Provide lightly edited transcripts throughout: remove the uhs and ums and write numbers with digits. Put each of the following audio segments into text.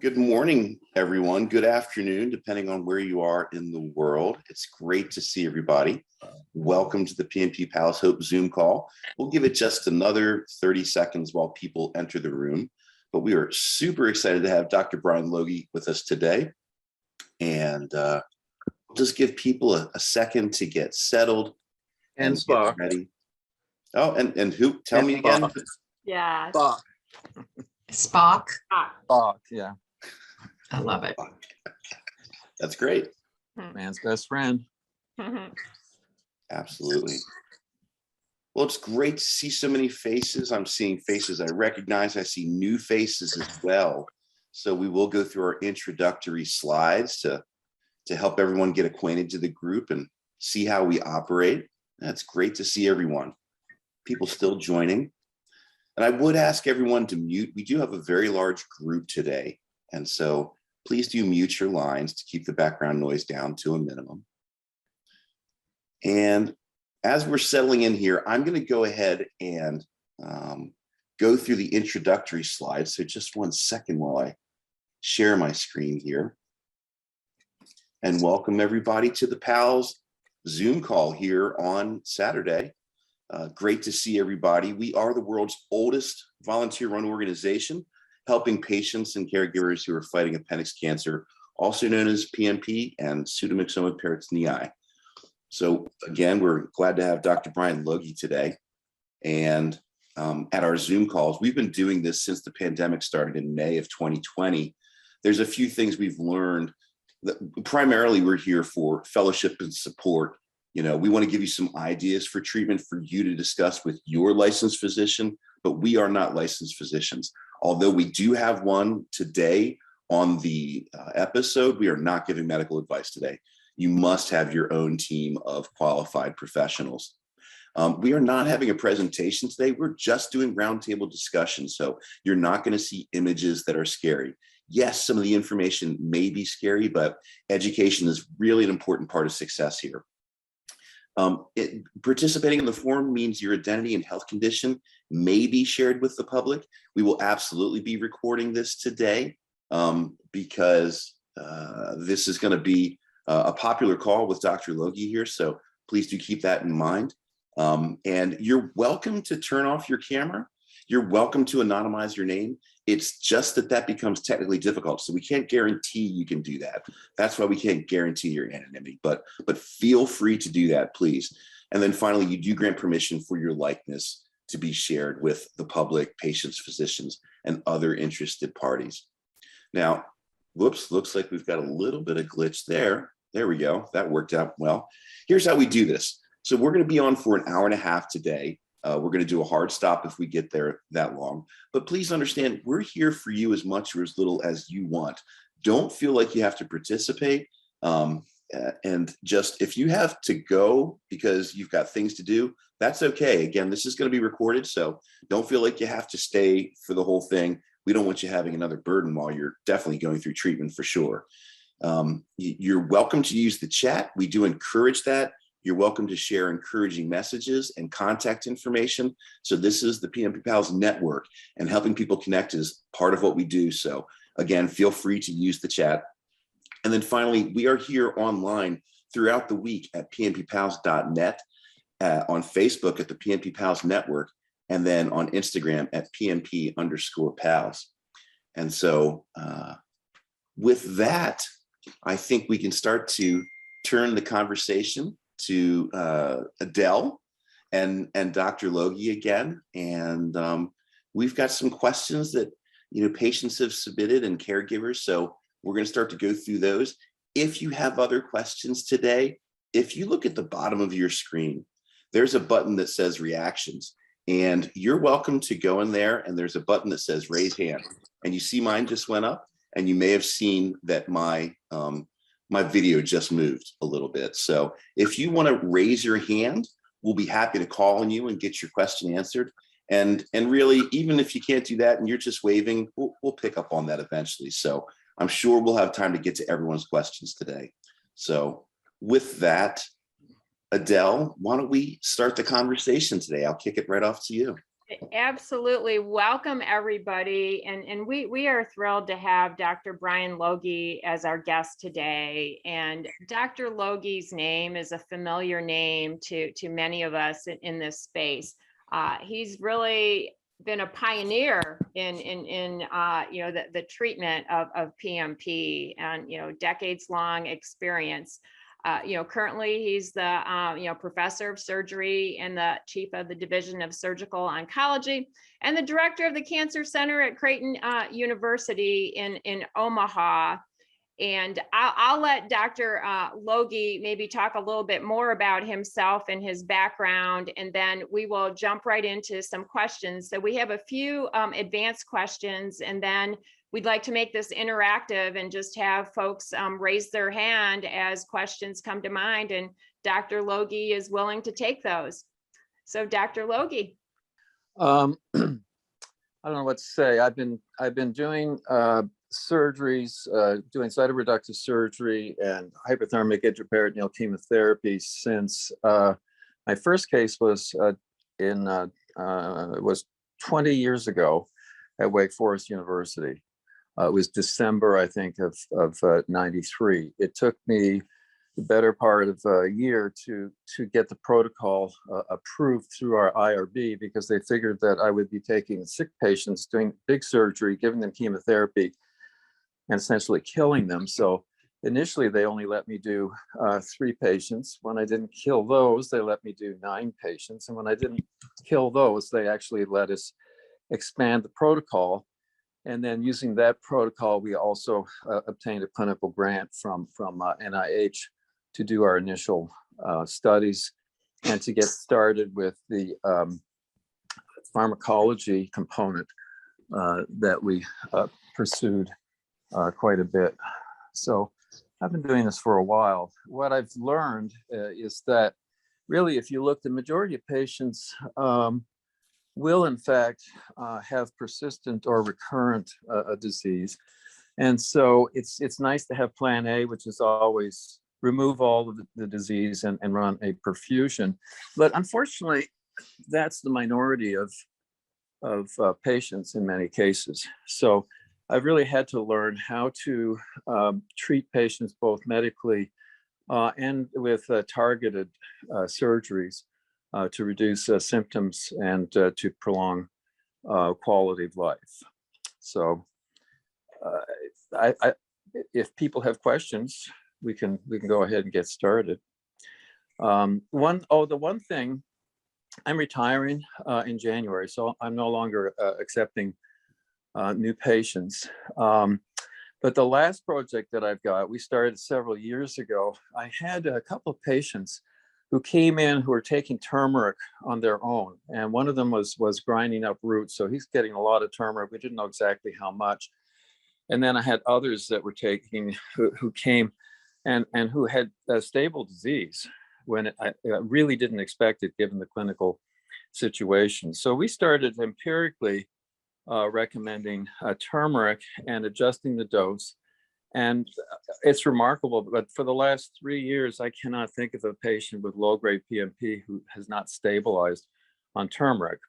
Good morning, everyone. Good afternoon, depending on where you are in the world. It's great to see everybody. Welcome to the PNP Palace Hope Zoom call. We'll give it just another 30 seconds while people enter the room, but we are super excited to have Dr. Brian Loggie with us today. And just give people a second to get settled and get ready. Oh, and who? Tell me again. Yeah. Spock. Spock, yeah. I love it. That's great. Man's best friend. Absolutely. Well, it's great to see so many faces. I'm seeing faces I recognize. I see new faces as well. So we will go through our introductory slides to help everyone get acquainted to the group and see how we operate. That's great to see everyone. People still joining. And I would ask everyone to mute. We do have a very large group today. And so please do mute your lines to keep the background noise down to a minimum. And as we're settling in here, I'm going to go ahead and go through the introductory slides. So just one second while I share my screen here. And welcome everybody to the PALS Zoom call here on Saturday. Great to see everybody. We are the world's oldest volunteer-run organization, helping patients and caregivers who are fighting appendix cancer, also known as PNP and pseudomyxoma peritonei. So again, we're glad to have Dr. Brian Loggie today. And at our Zoom calls, we've been doing this since the pandemic started in May of 2020. There's a few things we've learned. Primarily, we're here for fellowship and support. You know, we want to give you some ideas for treatment for you to discuss with your licensed physician, but we are not licensed physicians. Although we do have one today on the episode, we are not giving medical advice today. You must have your own team of qualified professionals. We are not having a presentation today. We're just doing roundtable discussion. So you're not going to see images that are scary. Yes, some of the information may be scary, but education is really an important part of success here. Participating in the forum means your identity and health condition may be shared with the public. We will absolutely be recording this today because this is going to be a popular call with Dr. Loggie here. So please do keep that in mind. And you're welcome to turn off your camera. You're welcome to anonymize your name. It's just that becomes technically difficult. So we can't guarantee you can do that. That's why we can't guarantee your anonymity, but feel free to do that, please. And then finally, you do grant permission for your likeness to be shared with the public, patients, physicians, and other interested parties. Now, whoops, looks like we've got a little bit of glitch there. There we go. That worked out well. Here's how we do this. So we're going to be on for an hour and a half today. We're going to do a hard stop if we get there that long. But please understand, we're here for you as much or as little as you want. Don't feel like you have to participate. And just if you have to go because you've got things to do, that's okay. Again, this is going to be recorded, so don't feel like you have to stay for the whole thing. We don't want you having another burden while you're definitely going through treatment for sure. You're welcome to use the chat. We do encourage that. You're welcome to share encouraging messages and contact information. So this is the PNP Pals network, and helping people connect is part of what we do. So again, feel free to use the chat. And then finally, we are here online throughout the week at pnppals.net, on Facebook at the PNP Pals network, and then on Instagram at PNP_Pals. And so with that, I think we can start to turn the conversation to Adele and Dr. Loggie again. And we've got some questions that, patients have submitted and caregivers. So we're going to start to go through those. If you have other questions today, if you look at the bottom of your screen, there's a button that says reactions, and you're welcome to go in there, and there's a button that says raise hand. And you see mine just went up, and you may have seen that my video just moved a little bit. So if you want to raise your hand, we'll be happy to call on you and get your question answered. And really, even if you can't do that and you're just waving, we'll pick up on that eventually. So I'm sure we'll have time to get to everyone's questions today. So with that, Adele, why don't we start the conversation today? I'll kick it right off to you. Absolutely. Welcome, everybody. And we are thrilled to have Dr. Brian Loggie as our guest today. And Dr. Loggie's name is a familiar name to many of us in this space. He's really been a pioneer in the treatment of PMP and, decades long experience. Currently he's the, professor of surgery and the chief of the division of surgical oncology and the director of the cancer center at Creighton University in Omaha. And I'll let Dr. Loggie maybe talk a little bit more about himself and his background, and then we will jump right into some questions. So we have a few advanced questions, and then we'd like to make this interactive and just have folks raise their hand as questions come to mind, and Dr. Loggie is willing to take those. So Dr. Loggie. I don't know what to say. I've been doing surgeries, doing cytoreductive surgery and hyperthermic intraperitoneal chemotherapy since my first case was 20 years ago at Wake Forest University. It was December, I think, of 93. It took me the better part of a year to get the protocol approved through our IRB, because they figured that I would be taking sick patients, doing big surgery, giving them chemotherapy, and essentially killing them. So initially, they only let me do 3 patients. When I didn't kill those, they let me do 9 patients. And when I didn't kill those, they actually let us expand the protocol. And then using that protocol, we also obtained a clinical grant from NIH to do our initial studies and to get started with the pharmacology component that we pursued quite a bit. So I've been doing this for a while. What I've learned is that really, if you look, the majority of patients will in fact have persistent or recurrent disease. And so it's nice to have plan A, which is always remove all of the disease and run a perfusion. But unfortunately, that's the minority of patients in many cases. So I've really had to learn how to treat patients both medically and with targeted surgeries to reduce symptoms and to prolong quality of life. So if people have questions, we can go ahead and get started. The one thing, I'm retiring in January, so I'm no longer accepting new patients. But the last project that I've got, we started several years ago. I had a couple of patients who came in who were taking turmeric on their own. And one of them was grinding up roots. So he's getting a lot of turmeric. We didn't know exactly how much. And then I had others that were taking, who came and who had a stable disease when I really didn't expect it given the clinical situation. So we started empirically recommending turmeric and adjusting the dose. And it's remarkable, but for the last 3 years, I cannot think of a patient with low-grade PMP who has not stabilized on turmeric.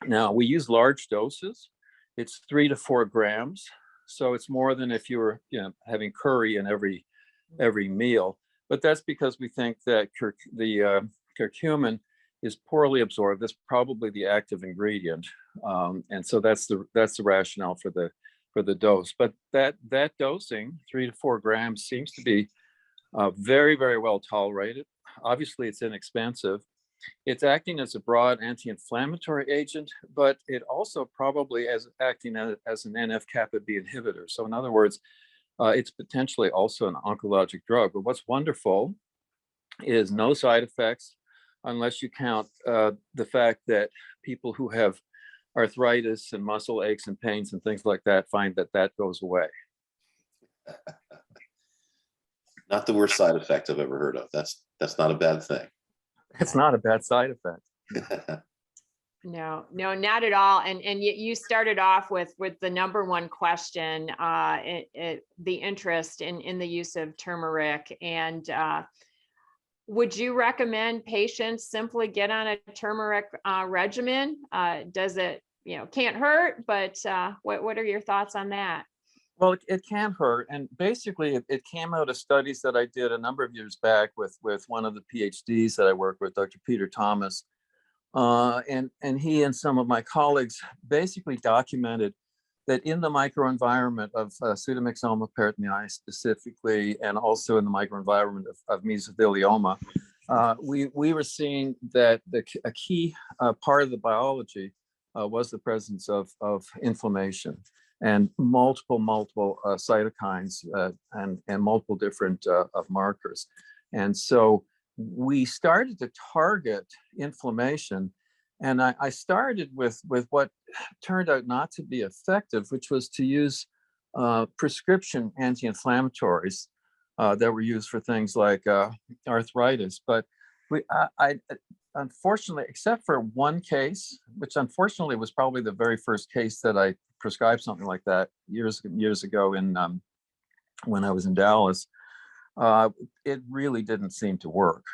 Now, we use large doses. It's 3 to 4 grams. So it's more than if you were having curry in every meal. But that's because we think that the curcumin is poorly absorbed. That's probably the active ingredient. And so that's the rationale for the dose. But that dosing, 3 to 4 grams, seems to be very, very well tolerated. Obviously, it's inexpensive. It's acting as a broad anti-inflammatory agent, but it also probably is acting as an NF-kappa B inhibitor. So in other words, it's potentially also an oncologic drug. But what's wonderful is no side effects, unless you count the fact that people who have arthritis and muscle aches and pains and things like that find that goes away. Not the worst side effect I've ever heard of. That's not a bad thing. It's not a bad side effect. No, not at all. And you started off with the number one question, the interest in the use of turmeric. And Would you recommend patients simply get on a turmeric regimen? Does it, can't hurt, but what are your thoughts on that? Well, it can hurt. And basically, it came out of studies that I did a number of years back with one of the PhDs that I work with, Dr. Peter Thomas. And he and some of my colleagues basically documented that in the microenvironment of pseudomyxoma peritoniae specifically, and also in the microenvironment of mesothelioma, we were seeing that a key part of the biology was the presence of inflammation and multiple cytokines and multiple different of markers. And so we started to target inflammation. And I started with what turned out not to be effective, which was to use prescription anti-inflammatories that were used for things like arthritis. But I unfortunately, except for one case, which unfortunately was probably the very first case that I prescribed something like that years ago when I was in Dallas, it really didn't seem to work.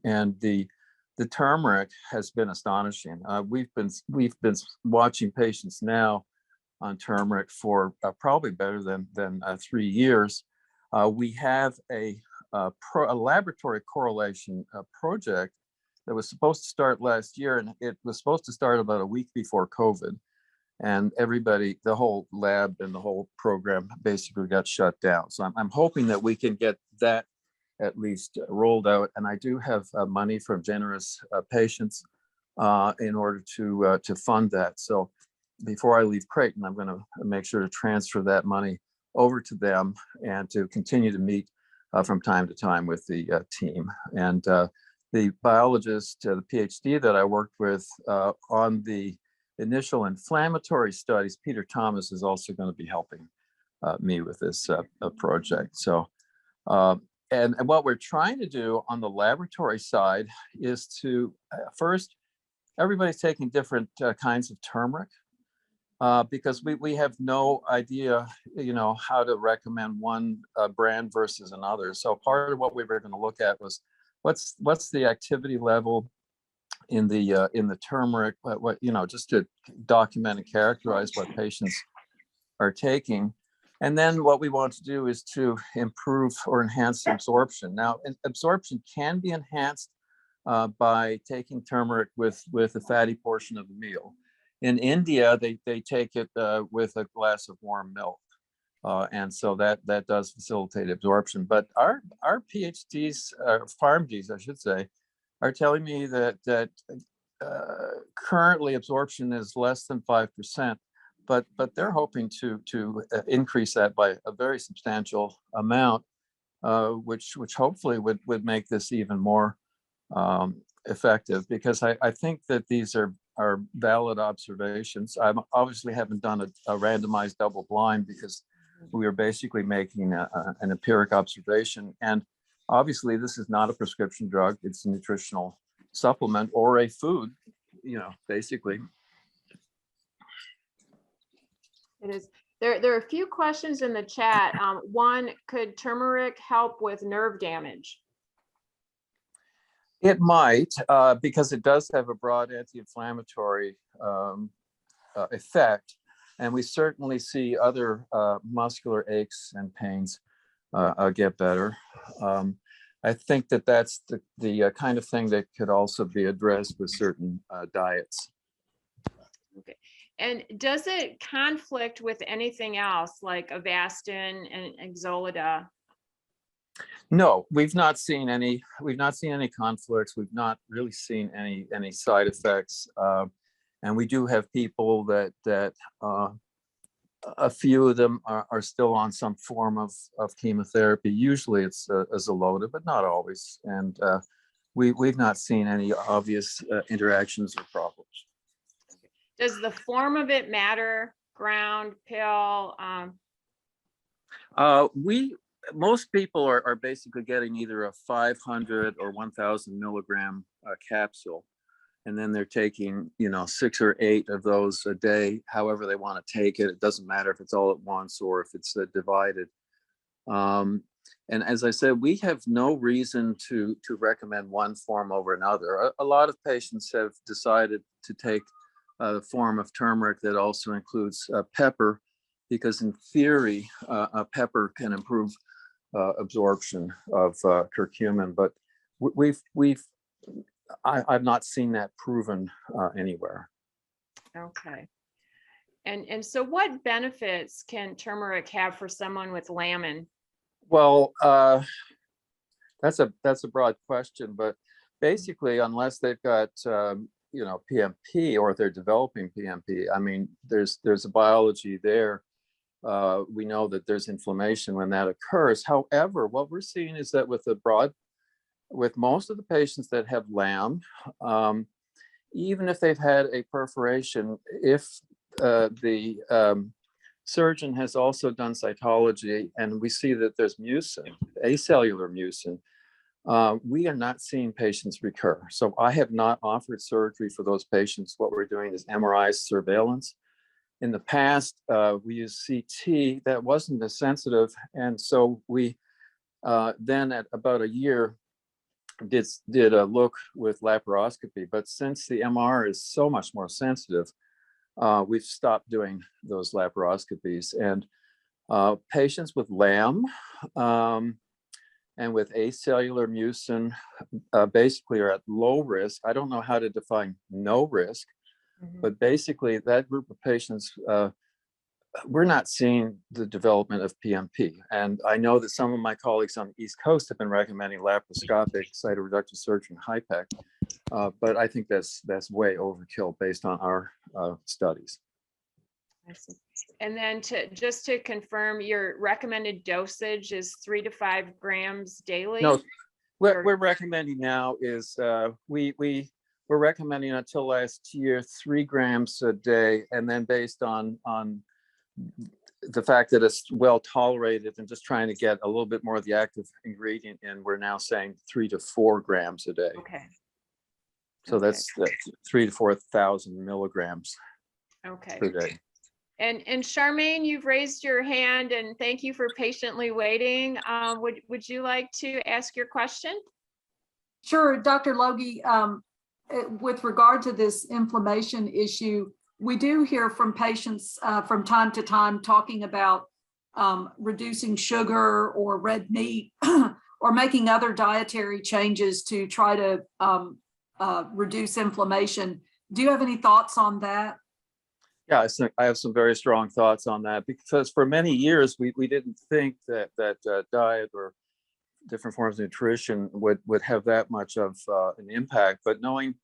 And the turmeric has been astonishing. We've been watching patients now on turmeric for probably better than 3 years. We have a laboratory correlation project that was supposed to start last year, and it was supposed to start about a week before COVID. And everybody, the whole lab and the whole program basically got shut down. So I'm hoping that we can get that at least rolled out. And I do have money from generous patients in order to fund that. So before I leave Creighton, I'm going to make sure to transfer that money over to them and to continue to meet from time to time with the team. And the biologist, the PhD that I worked with on the initial inflammatory studies, Peter Thomas, is also going to be helping me with this project. So, and what we're trying to do on the laboratory side is to first, everybody's taking different kinds of turmeric because we have no idea, how to recommend one brand versus another. So part of what we were going to look at was what's the activity level in the turmeric, what just to document and characterize what patients are taking. And then what we want to do is to improve or enhance absorption. Now, absorption can be enhanced by taking turmeric with the fatty portion of the meal. In India, they take it with a glass of warm milk. And so that does facilitate absorption. But our PhDs, PharmDs, I should say, are telling me that currently absorption is less than 5%. But they're hoping to increase that by a very substantial amount, which hopefully would make this even more effective, because I think that these are valid observations. I obviously haven't done a randomized double blind because we are basically making an empiric observation. And obviously this is not a prescription drug, it's a nutritional supplement or a food, basically. It is. There are a few questions in the chat. One, could turmeric help with nerve damage? It might, because it does have a broad anti-inflammatory effect. And we certainly see other muscular aches and pains get better. I think that's the kind of thing that could also be addressed with certain diets. Okay. And does it conflict with anything else like Avastin and Exolida? No, we've not seen any conflicts. We've not really seen any side effects. And we do have people that a few of them are still on some form of chemotherapy. Usually it's a Xeloda, but not always. And we've not seen any obvious interactions or problems. Does the form of it matter? Ground, pill? Most people are basically getting either a 500 or 1,000 milligram capsule, and then they're taking 6 or 8 of those a day, however they want to take it. It doesn't matter if it's all at once or if it's divided. And as I said, we have no reason to recommend one form over another. A lot of patients have decided to take a form of turmeric that also includes pepper, because in theory, pepper can improve absorption of curcumin. But I've not seen that proven anywhere. Okay. And so what benefits can turmeric have for someone with lamin? Well, that's a broad question, but basically, unless they've got PMP, or if they're developing PMP, I mean, there's a biology there. We know that there's inflammation when that occurs. However, what we're seeing is that with most of the patients that have LAM, even if they've had a perforation, if the surgeon has also done cytology and we see that there's mucin, acellular mucin, we are not seeing patients recur. So I have not offered surgery for those patients. What we're doing is MRI surveillance. In the past, we used CT that wasn't as sensitive. And so we then at about a year did a look with laparoscopy. But since the MR is so much more sensitive, we've stopped doing those laparoscopies. And patients with LAM and with acellular mucin basically are at low risk. I don't know how to define no risk, but basically that group of patients, we're not seeing the development of PMP. And I know that some of my colleagues on the East Coast have been recommending laparoscopic cytoreductive surgery in HIPEC, but I think that's way overkill based on our studies. I see. And then just to confirm, your recommended dosage is 3 to 5 grams daily? No, what we're recommending now is we're recommending until last year 3 grams a day, and then based on the fact that it's well tolerated and just trying to get a little bit more of the active ingredient in, we're now saying 3 to 4 grams a day. Okay. So that's 3 to 4,000 milligrams per day. And Charmaine, you've raised your hand, and thank you for patiently waiting. Would you like to ask your question? Sure, Dr. Loggie, with regard to this inflammation issue, we do hear from patients from time to time talking about reducing sugar or red meat or making other dietary changes to try to reduce inflammation. Do you have any thoughts on that? Yeah, I have some very strong thoughts on that, because for many years we didn't think that diet or different forms of nutrition would have that much of an impact. But knowing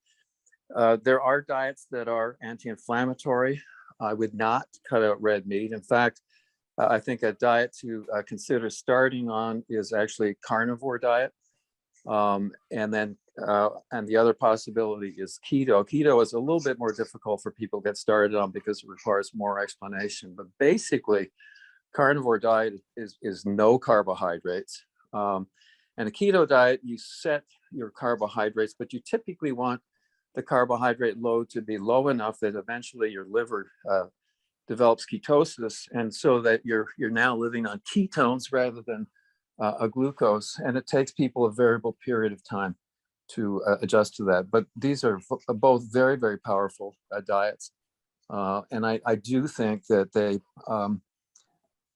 there are diets that are anti-inflammatory, I would not cut out red meat. In fact, I think a diet to consider starting on is actually carnivore diet. And the other possibility is keto. Keto is a little bit more difficult for people to get started on because it requires more explanation. But basically, carnivore diet is no carbohydrates. And a keto diet, you set your carbohydrates, but you typically want the carbohydrate load to be low enough that eventually your liver develops ketosis, and so that you're now living on ketones rather than a glucose, and it takes people a variable period of time to adjust to that. But these are both very, very powerful diets. And I do think that they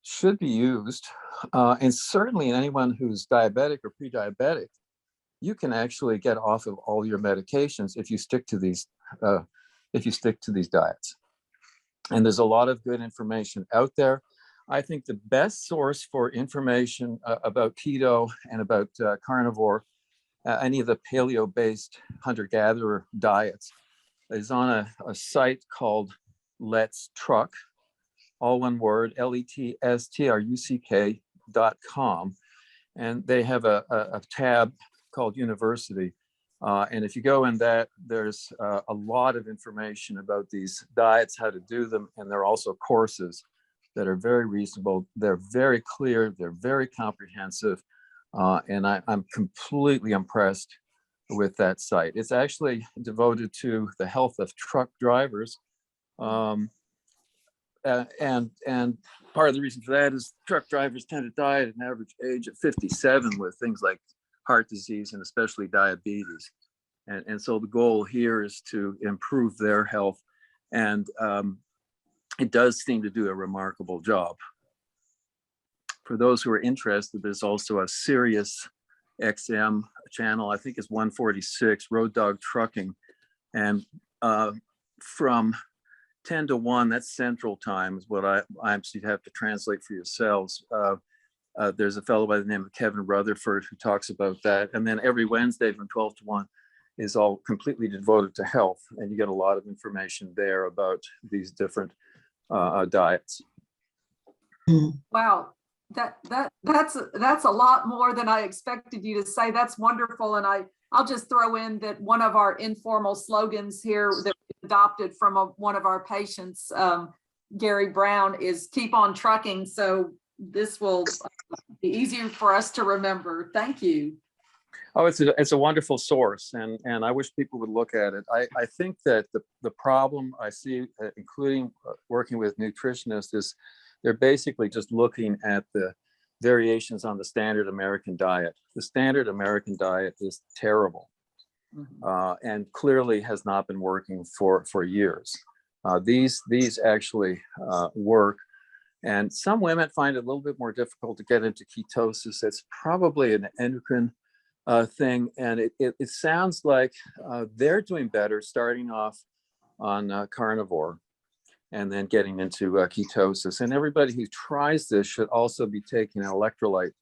should be used. And certainly in anyone who's diabetic or pre-diabetic, you can actually get off of all your medications if you stick to these diets. And there's a lot of good information out there. I think the best source for information about keto and about carnivore, any of the paleo-based hunter-gatherer diets, is on a site called Let's Truck, all one word, LETSTRUCK.com. And they have a tab called University. And if you go in that, there's a lot of information about these diets, how to do them. And there are also courses that are very reasonable. They're very clear. They're very comprehensive. And I'm completely impressed with that site. It's actually devoted to the health of truck drivers. and part of the reason for that is truck drivers tend to die at an average age of 57 with things like heart disease and especially diabetes. And so the goal here is to improve their health. And it does seem to do a remarkable job. For those who are interested, there's also a Sirius XM channel, I think it's 146, Road Dog Trucking. And from 10 to 1, that's Central Time, is what I actually have to translate for yourselves. There's a fellow by the name of Kevin Rutherford who talks about that. And then every Wednesday from 12 to 1 is all completely devoted to health. And you get a lot of information there about these different diets. Wow, that's a lot more than I expected you to say. That's wonderful. And I'll just throw in that one of our informal slogans here that we adopted from one of our patients, Gary Brown, is keep on trucking. So this will be easier for us to remember. Thank you. Oh, it's a wonderful source, and I wish people would look at it. I think that the problem I see, including working with nutritionists, is they're basically just looking at the variations on the standard American diet. The standard American diet is terrible, and clearly has not been working for years. These actually work, and some women find it a little bit more difficult to get into ketosis. It's probably an endocrine thing, and it sounds like they're doing better starting off on carnivore and then getting into ketosis. And everybody who tries this should also be taking an electrolyte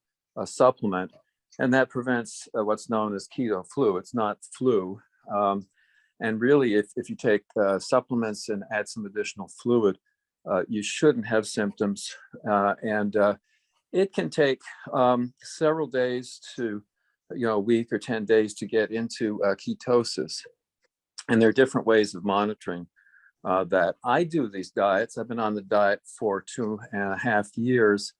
supplement, and that prevents what's known as keto flu. It's not flu. And really, if you take supplements and add some additional fluid, you shouldn't have symptoms. And it can take several days to a week or 10 days to get into ketosis. And there are different ways of monitoring that. I do these diets. I've been on the diet for 2.5 years,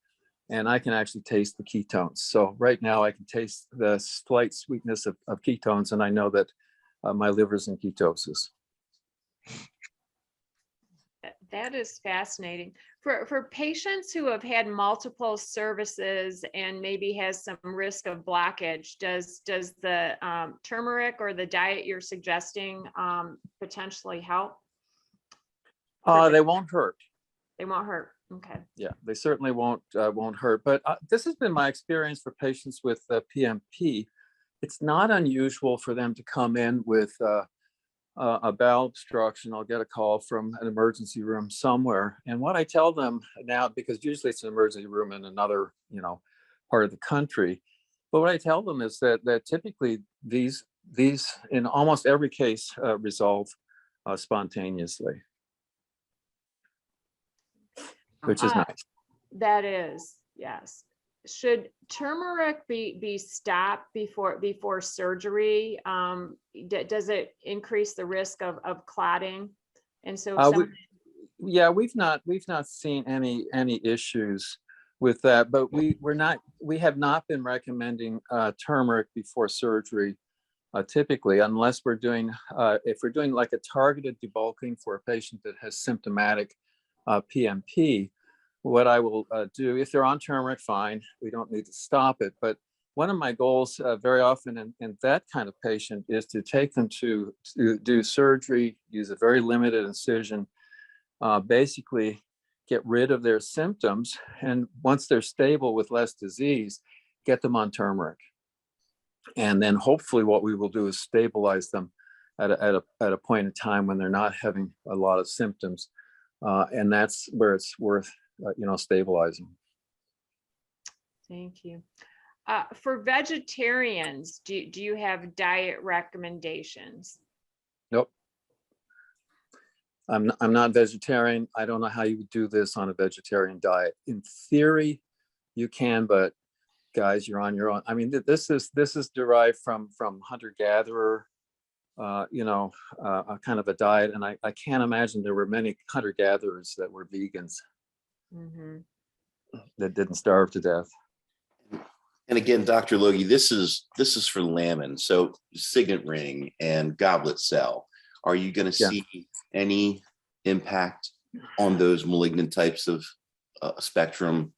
and I can actually taste the ketones. So right now I can taste the slight sweetness of ketones, and I know that my liver's in ketosis. That is fascinating. For patients who have had multiple services and maybe has some risk of blockage, does the turmeric or the diet you're suggesting potentially help? They won't hurt. They won't hurt. Okay. Yeah, they certainly won't hurt. But this has been my experience for patients with PMP. It's not unusual for them to come in with a bowel obstruction. I'll get a call from an emergency room somewhere. And what I tell them now, because usually it's an emergency room in another, part of the country, but what I tell them is that typically these in almost every case resolve spontaneously, which is nice. That is, yes. Should turmeric be stopped before surgery? Does it increase the risk of clotting? And so we've not seen any issues with that, but we have not been recommending turmeric before surgery typically, unless we're doing if we're doing like a targeted debulking for a patient that has symptomatic PMP. What I will do, if they're on turmeric, fine, we don't need to stop it. But one of my goals very often in that kind of patient is to take them to do surgery, use a very limited incision, basically get rid of their symptoms. And once they're stable with less disease, get them on turmeric. And then hopefully what we will do is stabilize them at a point in time when they're not having a lot of symptoms. And that's where it's worth stabilizing. Thank you. For vegetarians, do you have diet recommendations? Nope. I'm not vegetarian. I don't know how you would do this on a vegetarian diet. In theory, you can, but guys, you're on your own. I mean, this is derived from hunter-gatherer, kind of a diet, and I can't imagine there were many hunter-gatherers that were vegans. Mm-hmm. That didn't starve to death. And again, Dr. Loggie, this is for laminin. So signet ring and goblet cell. Are you going to see any impact on those malignant types of spectrum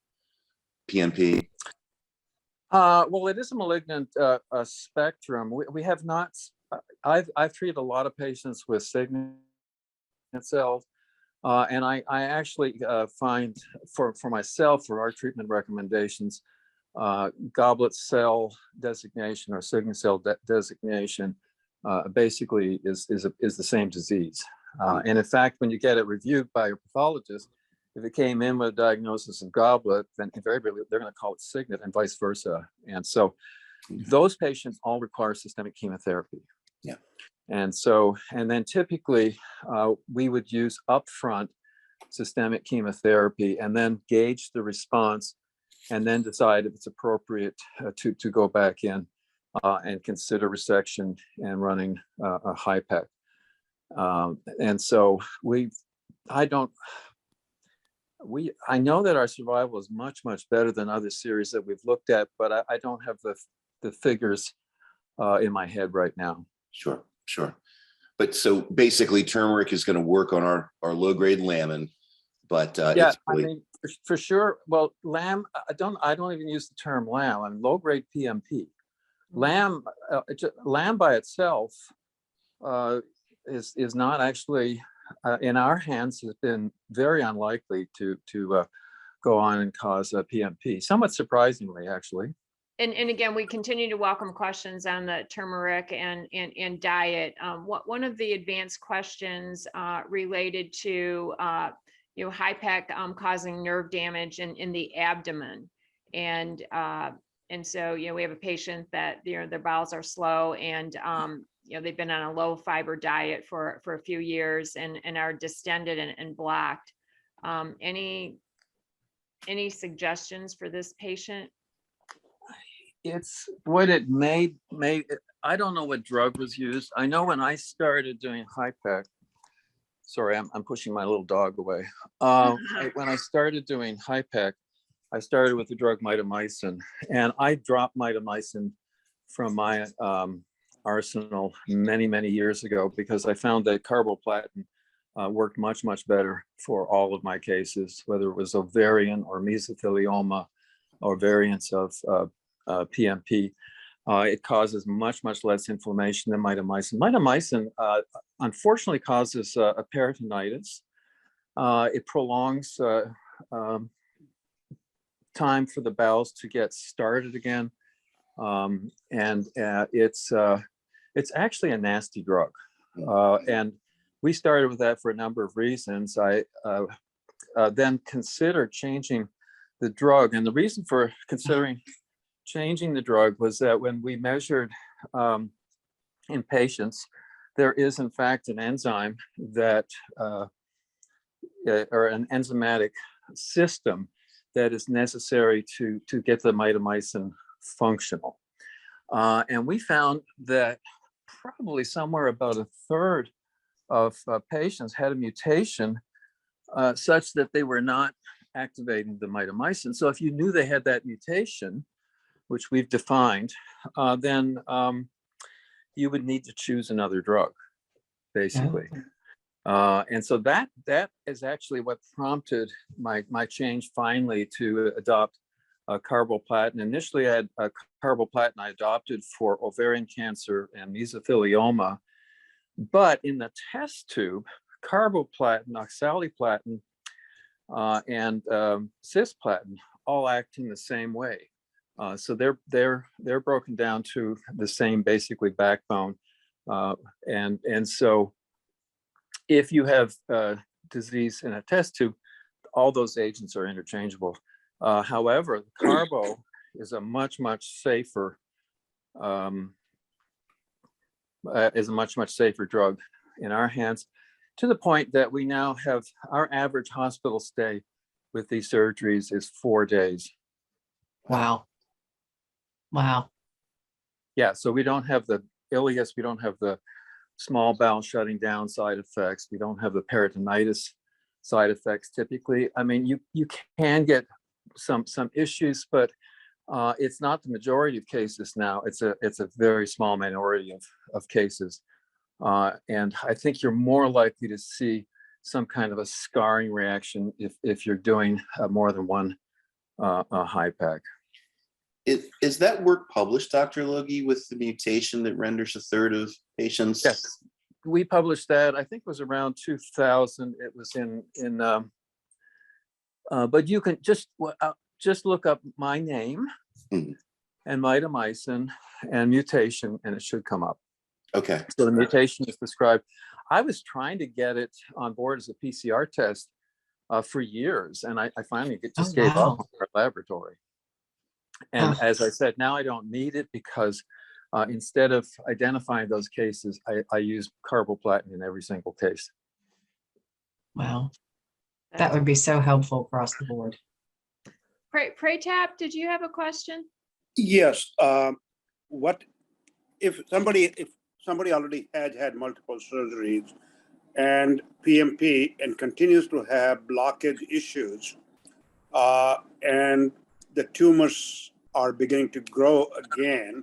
PNP? Well, it is a malignant spectrum. We have not. I've treated a lot of patients with signet cells, and I actually find for myself, for our treatment recommendations, goblet cell designation or signet cell designation basically is the same disease. And in fact, when you get it reviewed by your pathologist, if it came in with a diagnosis of goblet, then invariably they're going to call it signet and vice versa. And so those patients all require systemic chemotherapy. Yeah. And so, and then typically we would use upfront systemic chemotherapy and then gauge the response and then decide if it's appropriate to go back in and consider resection and running a HIPEC. And so I know that our survival is much, much better than other series that we've looked at, but I don't have the figures in my head right now. Sure. But so basically turmeric is going to work on our low-grade lamin, but yeah, it's really... I mean, for sure. Well, LAM, I don't even use the term LAM. I'm low-grade PMP. LAM by itself is not actually in our hands, has been very unlikely to go on and cause a PMP. Somewhat surprisingly, actually. And again, we continue to welcome questions on the turmeric and diet. One of the advanced questions related to HIPEC causing nerve damage in the abdomen, and so we have a patient that their bowels are slow, and they've been on a low fiber diet for a few years and are distended and blocked. Any suggestions for this patient? It's what it made. I don't know what drug was used. I know when I started doing HIPEC, sorry, I'm pushing my little dog away. When I started doing HIPEC, I started with the drug mitomycin, and I dropped mitomycin from my arsenal many years ago because I found that carboplatin worked much better for all of my cases, whether it was ovarian or mesothelioma or variants of PMP. It causes much less inflammation than mitomycin. Mitomycin unfortunately causes a peritonitis. It prolongs time for the bowels to get started again, and it's actually a nasty drug. And we started with that for a number of reasons. I then considered changing the drug, and the reason for considering changing the drug was that when we measured in patients, there is in fact an enzyme that, or an enzymatic system that is necessary to get the mitomycin functional. And we found that probably somewhere about a third of patients had a mutation such that they were not activating the mitomycin. So if you knew they had that mutation, which we've defined, then you would need to choose another drug, basically. And so that is actually what prompted my change finally to adopt carboplatin. Initially, I had carboplatin I adopted for ovarian cancer and mesothelioma, but in the test tube, carboplatin, oxaliplatin, and cisplatin all act in the same way. So they're broken down to the same basically backbone, and so if you have disease in a test tube, all those agents are interchangeable. However, carbo is a much safer drug in our hands, to the point that we now have our average hospital stay with these surgeries is 4 days. Wow. Yeah, so we don't have the ileus, we don't have the small bowel shutting down side effects, we don't have the peritonitis side effects typically. I mean, you can get some issues, but it's not the majority of cases now. It's a very small minority of cases. And I think you're more likely to see some kind of a scarring reaction if you're doing more than one high pack. Is that work published, Dr. Logie, with the mutation that renders a third of patients? Yes, we published that. I think it was around 2000. It was but you can just look up my name Mhm. and mitomycin and mutation, and it should come up. Okay. So the mutation is described. I was trying to get it on board as a PCR test for years, and I finally just gave up on our laboratory. And as I said, now I don't need it because instead of identifying those cases, I use carboplatin in every single case. Wow. That would be so helpful across the board. Pray Tap, did you have a question? Yes. What if somebody already has had multiple surgeries and PMP and continues to have blockage issues, and the tumors are beginning to grow again?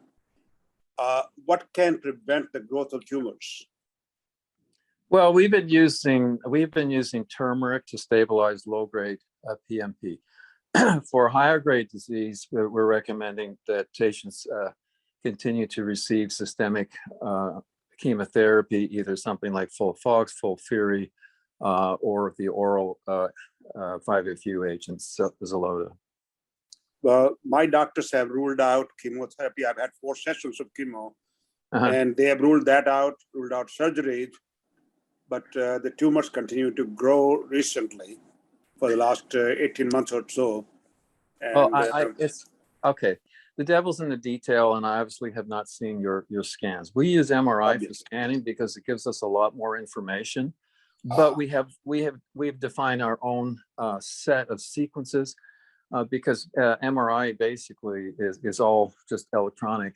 What can prevent the growth of tumors? Well, we've been using turmeric to stabilize low-grade PMP. For higher grade disease, we're recommending that patients continue to receive systemic chemotherapy, either something like FOLFOX, FOLFIRI, or the oral 5-FU agents, Xeloda. Well, my doctors have ruled out chemotherapy. I've had 4 sessions of chemo, and they have ruled out surgeries, but the tumors continue to grow recently for the last 18 months or so. And, well, it's okay. The devil's in the detail, and I obviously have not seen your scans. We use MRI for scanning because it gives us a lot more information. But we've defined our own set of sequences because MRI basically is all just electronic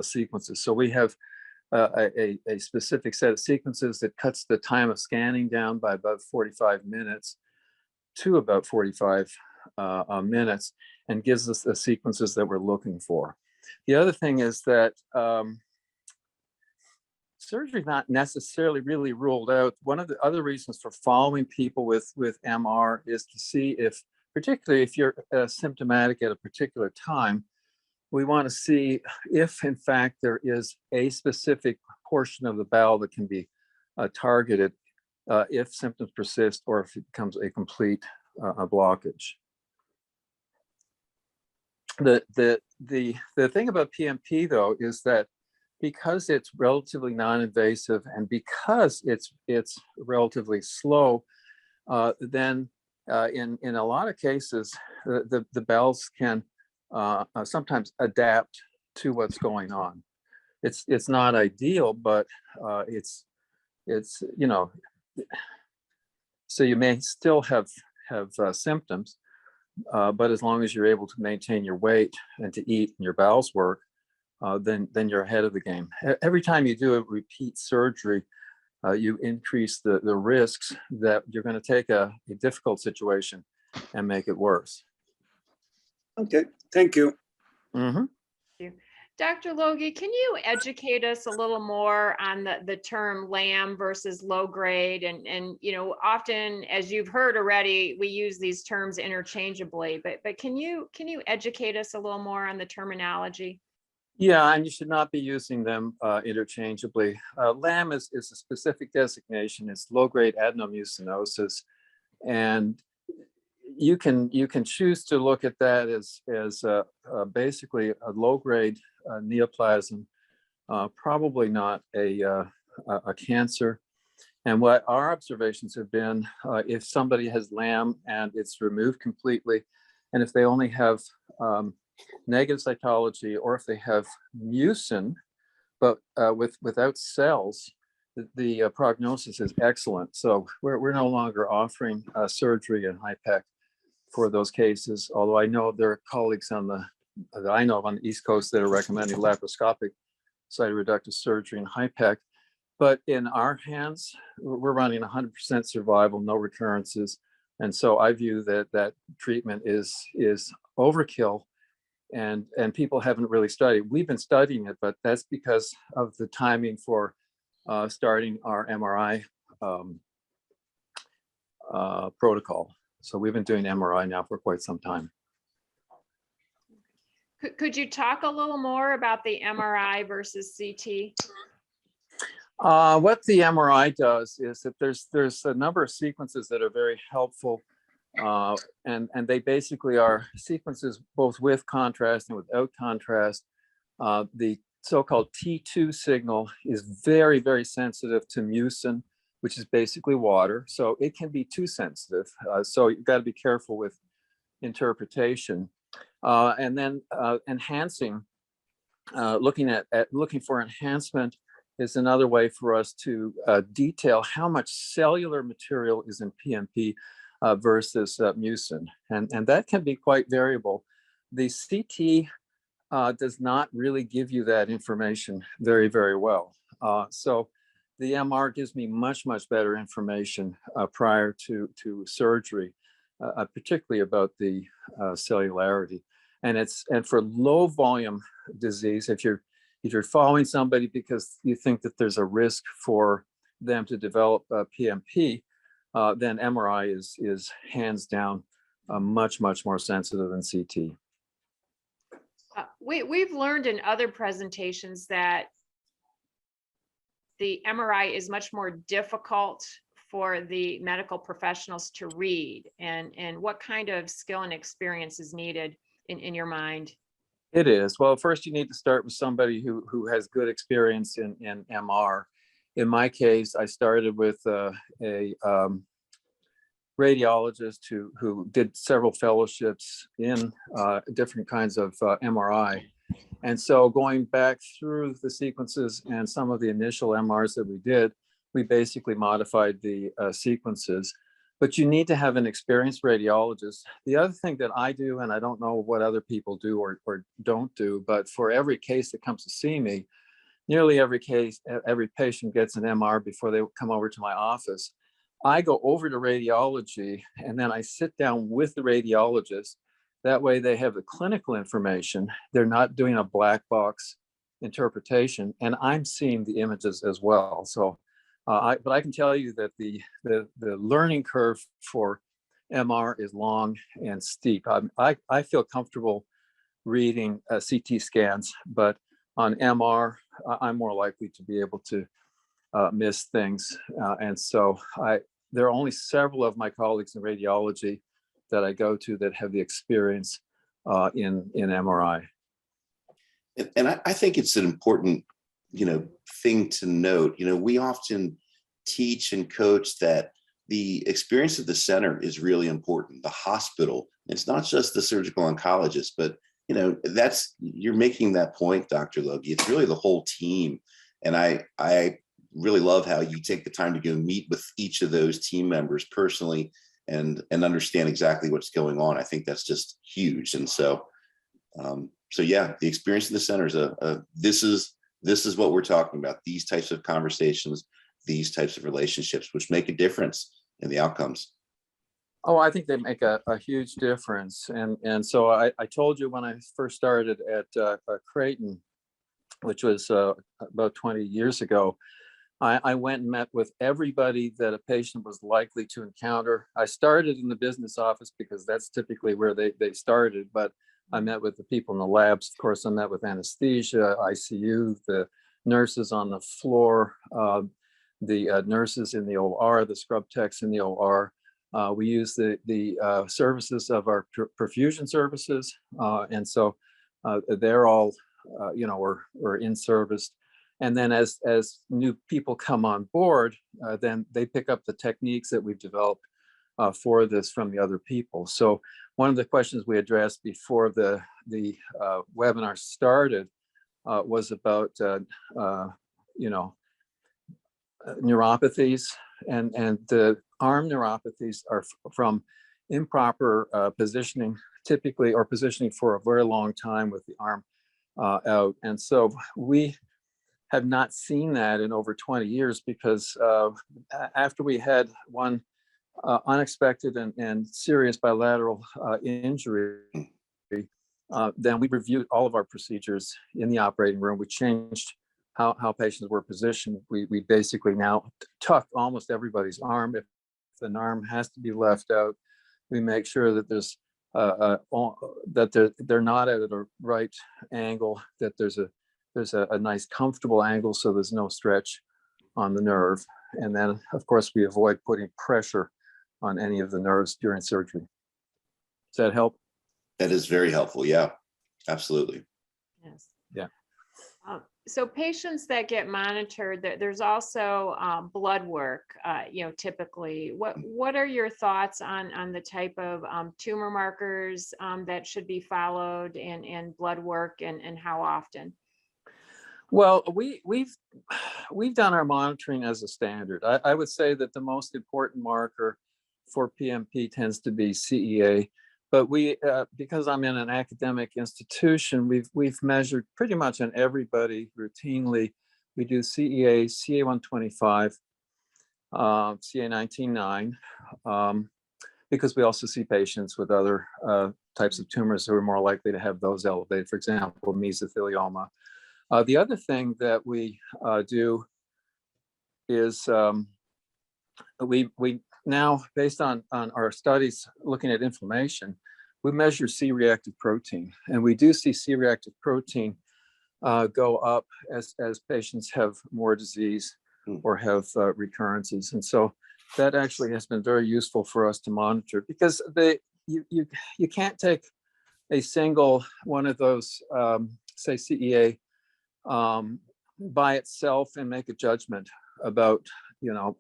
sequences. So we have a specific set of sequences that cuts the time of scanning down by about 45 minutes to about 45 minutes and gives us the sequences that we're looking for. The other thing is that surgery is not necessarily really ruled out. One of the other reasons for following people with MR is to see if, particularly if you're symptomatic at a particular time, we want to see if in fact there is a specific portion of the bowel that can be targeted if symptoms persist or if it becomes a complete blockage. The thing about PMP though is that because it's relatively non-invasive and because it's relatively slow, then in a lot of cases the bowels can sometimes adapt to what's going on. It's not ideal, but it's you know, so you may still have symptoms, but as long as you're able to maintain your weight and to eat and your bowels work, then you're ahead of the game. Every time you do a repeat surgery, you increase the risks that you're going to take a difficult situation and make it worse. Okay, thank you. Mm-hmm. Dr. Loggie, can you educate us a little more on the term LAM versus low grade? And you know, often, as you've heard already, we use these terms interchangeably, but can you educate us a little more on the terminology? Yeah, and you should not be using them interchangeably. LAM is a specific designation. It's low-grade adenomucinosis, and you can choose to look at that as basically a low-grade neoplasm, probably not a cancer. And what our observations have been, if somebody has LAM and it's removed completely, and if they only have negative cytology, or if they have mucin, but without cells, the prognosis is excellent. So we're no longer offering surgery and HIPEC for those cases. Although I know there are colleagues that I know of on the East Coast that are recommending laparoscopic cytoreductive surgery and HIPEC. But in our hands, we're running 100% survival, no recurrences, and so I view that treatment is overkill. And people haven't really studied. We've been studying it, but that's because of the timing for starting our MRI protocol. So we've been doing MRI now for quite some time. Could you talk a little more about the MRI versus CT? What the MRI does is that there's a number of sequences that are very helpful, and they basically are sequences both with contrast and without contrast. The so-called T2 signal is very, very sensitive to mucin, which is basically water. So it can be too sensitive. So you've got to be careful with interpretation. And then enhancing, looking for enhancement is another way for us to detail how much cellular material is in PMP versus mucin. And that can be quite variable. The CT does not really give you that information very, very well. So the MR gives me much, much better information prior to surgery, particularly about the cellularity. And for low volume disease, if you're following somebody because you think that there's a risk for them to develop PMP, then MRI is hands down much, much more sensitive than CT. We've learned in other presentations that the MRI is much more difficult for the medical professionals to read, and what kind of skill and experience is needed in your mind? It is. Well, first you need to start with somebody who has good experience in MR. In my case, I started with a radiologist who did several fellowships in different kinds of MRI. And so going back through the sequences and some of the initial MRs that we did, we basically modified the sequences. But you need to have an experienced radiologist. The other thing that I do, and I don't know what other people do or don't do, but for every case that comes to see me, nearly every patient gets an MR before they come over to my office. I go over to radiology and then I sit down with the radiologist. That way they have the clinical information. They're not doing a black box interpretation, and I'm seeing the images as well. So, but I can tell you that the learning curve for MR is long and steep. I feel comfortable reading CT scans, but on MR, I'm more likely to be able to miss things. And so there are only several of my colleagues in radiology that I go to that have the experience in MRI. And I think it's an important, thing to note. We often teach and coach that the experience of the center is really important. The hospital, it's not just the surgical oncologist, but you're making that point, Dr. Loggie. It's really the whole team. And I really love how you take the time to go meet with each of those team members personally and understand exactly what's going on. I think that's just huge. And so yeah, the experience of the center is this is what we're talking about. These types of conversations, these types of relationships, which make a difference in the outcomes. Oh, I think they make a huge difference. And so I told you when I first started at Creighton, which was about 20 years ago, I went and met with everybody that a patient was likely to encounter. I started in the business office because that's typically where they started, but I met with the people in the labs. Of course, I met with anesthesia, ICU, the nurses on the floor, the nurses in the OR, the scrub techs in the OR. We use the services of our perfusion services. And so they're all, we're in service. And then as new people come on board, then they pick up the techniques that we've developed for this from the other people. So one of the questions we addressed before the webinar started was about, neuropathies, and the arm neuropathies are from improper positioning, typically, or positioning for a very long time with the arm out. And so we have not seen that in over 20 years because after we had one unexpected and serious bilateral injury, then we reviewed all of our procedures in the operating room. We changed how patients were positioned. We basically now tuck almost everybody's arm. If If an arm has to be left out, we make sure that there's that they're not at a right angle, that there's a nice comfortable angle so there's no stretch on the nerve. And then, of course, we avoid putting pressure on any of the nerves during surgery. Does that help? That is very helpful. Yeah, absolutely. Yes. Yeah. So patients that get monitored, there's also blood work, typically. What are your thoughts on the type of tumor markers that should be followed and blood work and how often? Well, we've done our monitoring as a standard. I would say that the most important marker for PMP tends to be CEA. But we, because I'm in an academic institution, we've measured pretty much on everybody routinely. We do CEA, CA125, CA19-9, because we also see patients with other types of tumors who are more likely to have those elevated, for example, mesothelioma. The other thing that we do is we now, based on our studies looking at inflammation, we measure C-reactive protein, and we do see C-reactive protein go up as patients have more disease or have recurrences. And so that actually has been very useful for us to monitor, because you can't take a single one of those, say CEA, by itself and make a judgment about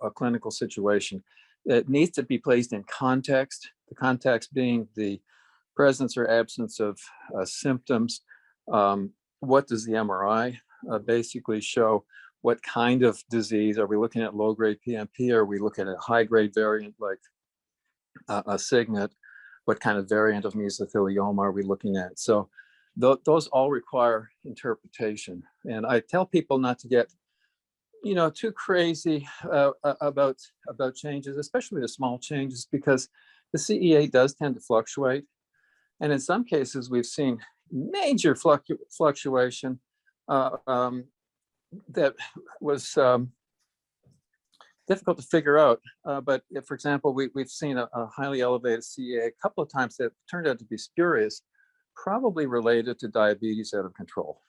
a clinical situation. It needs to be placed in context, the context being the presence or absence of symptoms. What does the MRI basically show? What kind of disease? Are we looking at low-grade PMP? Are we looking at a high-grade variant like a signet? What kind of variant of mesothelioma are we looking at? So those all require interpretation. And I tell people not to get too crazy about changes, especially the small changes, because the CEA does tend to fluctuate. And in some cases, we've seen major fluctuation that was difficult to figure out. But if, for example, we've seen a highly elevated CEA a couple of times that turned out to be spurious, probably related to diabetes out of control.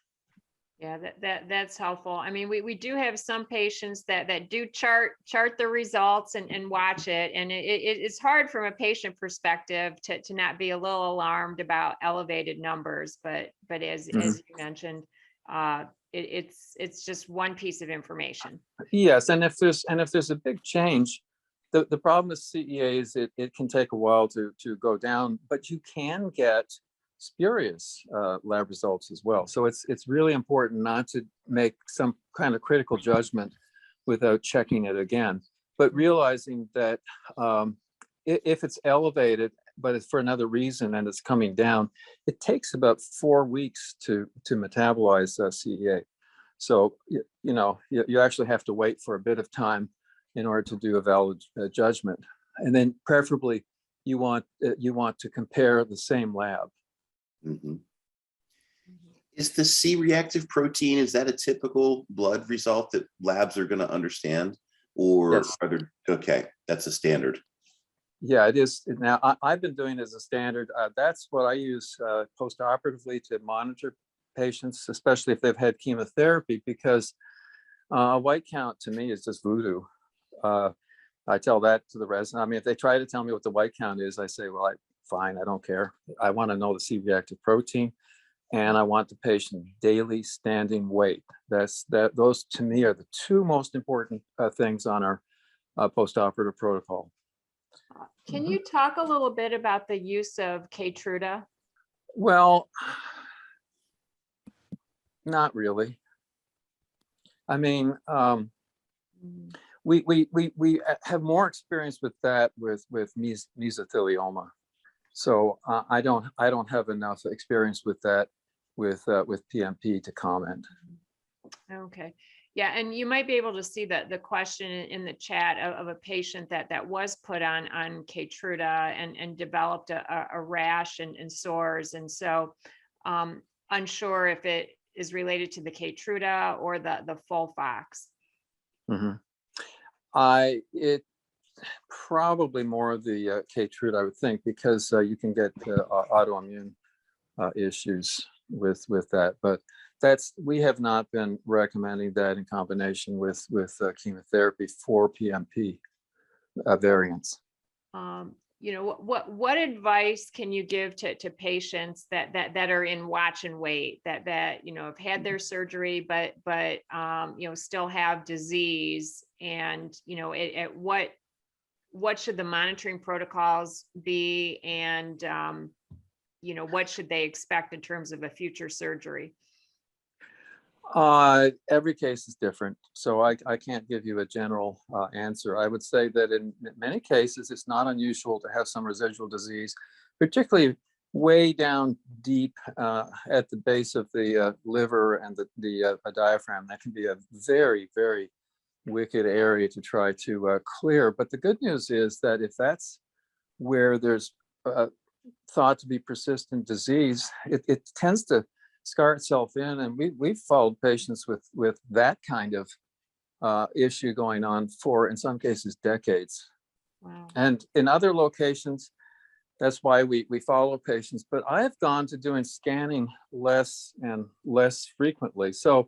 Yeah, that's helpful. I mean, we do have some patients that do chart the results and watch it. And it's hard from a patient perspective to not be a little alarmed about elevated numbers. But as you mentioned, it's just one piece of information. Yes, and if there's a big change, the problem with CEA is it can take a while to go down, but you can get spurious lab results as well. So it's really important not to make some kind of critical judgment without checking it again, but realizing that if it's elevated, but it's for another reason and it's coming down, it takes about 4 weeks to metabolize CEA. So you actually have to wait for a bit of time in order to do a valid judgment, and then preferably you want to compare the same lab. Mm-hmm. Is the C-reactive protein, is that a typical blood result that labs are going to understand, or Yes. are there? Okay, that's a standard. Yeah, it is. Now, I've been doing it as a standard. That's what I use post-operatively to monitor patients, especially if they've had chemotherapy, because white count to me is just voodoo. I tell that to the resident. I mean, if they try to tell me what the white count is, I say, well, fine, I don't care. I want to know the C-reactive protein, and I want the patient daily standing weight. Those to me are the two most important things on our post-operative protocol. Can you talk a little bit about the use of Keytruda? Well, not really. I mean, we have more experience with that with mesothelioma. So I don't have enough experience with that with PMP to comment. Okay. Yeah, and you might be able to see the question in the chat of a patient that was put on Keytruda and developed a rash and sores. And so unsure if it is related to the Keytruda or the FOLFOX. Mm-hmm. Probably more of the Keytruda, I would think, because you can get autoimmune issues with that. But we have not been recommending that in combination with chemotherapy for PMP variants. What advice can you give to patients that are in watch and wait, that have had their surgery, but still have disease, and at what should the monitoring protocols be, and what should they expect in terms of a future surgery? Every case is different, so I can't give you a general answer. I would say that in many cases, it's not unusual to have some residual disease, particularly way down deep at the base of the liver and the diaphragm. That can be a very, very wicked area to try to clear. But the good news is that if that's where there's thought to be persistent disease, it tends to scar itself in, and we've followed patients with that kind of issue going on for, in some cases, decades. Wow. And in other locations, that's why we follow patients. But I have gone to doing scanning less and less frequently. So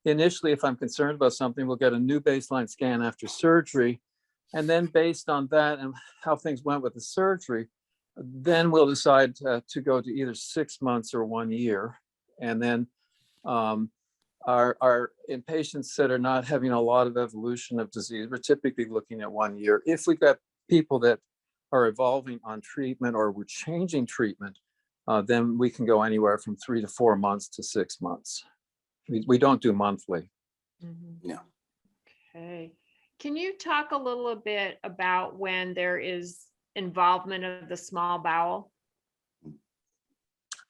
initially, if I'm concerned about something, we'll get a new baseline scan after surgery, and then based on that and how things went with the surgery, then we'll decide to go to either 6 months or 1 year. And then in patients that are not having a lot of evolution of disease, we're typically looking at 1 year. If we've got people that are evolving on treatment or we're changing treatment, then we can go anywhere from 3 to 4 months to 6 months. We don't do monthly. Mm-hmm. No. Okay. Can you talk a little bit about when there is involvement of the small bowel?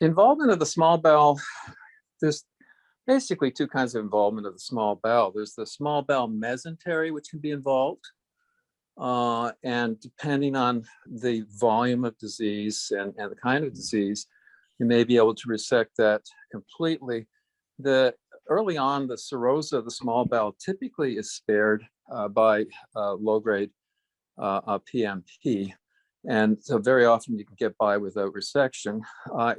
Involvement of the small bowel, there's basically two kinds of involvement of the small bowel. There's the small bowel mesentery, which can be involved. And depending on the volume of disease and the kind of disease, you may be able to resect that completely. Early on, the serosa of the small bowel typically is spared by low-grade PMP. And so very often you can get by without resection.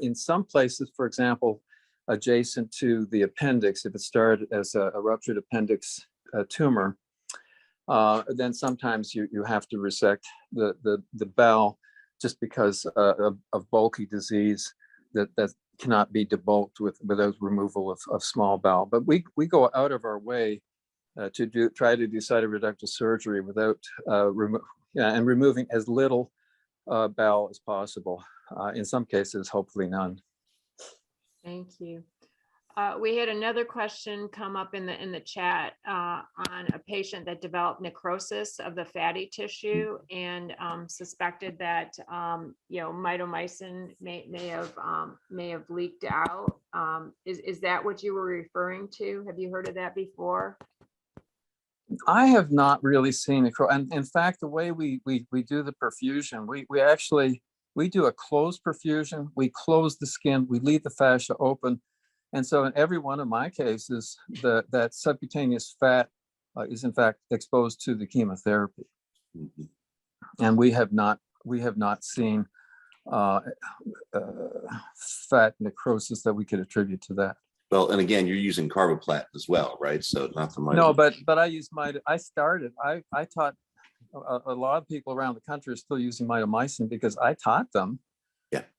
In some places, for example, adjacent to the appendix, if it started as a ruptured appendix tumor, then sometimes you have to resect the bowel just because of bulky disease that cannot be debulked without removal of small bowel. But we go out of our way to try to do cytoreductive surgery without removing as little bowel as possible. In some cases, hopefully none. Thank you. We had another question come up in the chat on a patient that developed necrosis of the fatty tissue and suspected that mitomycin may have leaked out. Is that what you were referring to? Have you heard of that before? I have not really seen it. And in fact, the way we do the perfusion, we do a closed perfusion. We close the skin, we leave the fascia open. And so in every one of my cases, that subcutaneous fat is in fact exposed to the chemotherapy. Mm-hmm. And we have not seen fat necrosis that we could attribute to that. Well, and again, you're using carboplatin as well, right? So not the No, but I use I taught a lot of people around the country are still using mitomycin because I taught them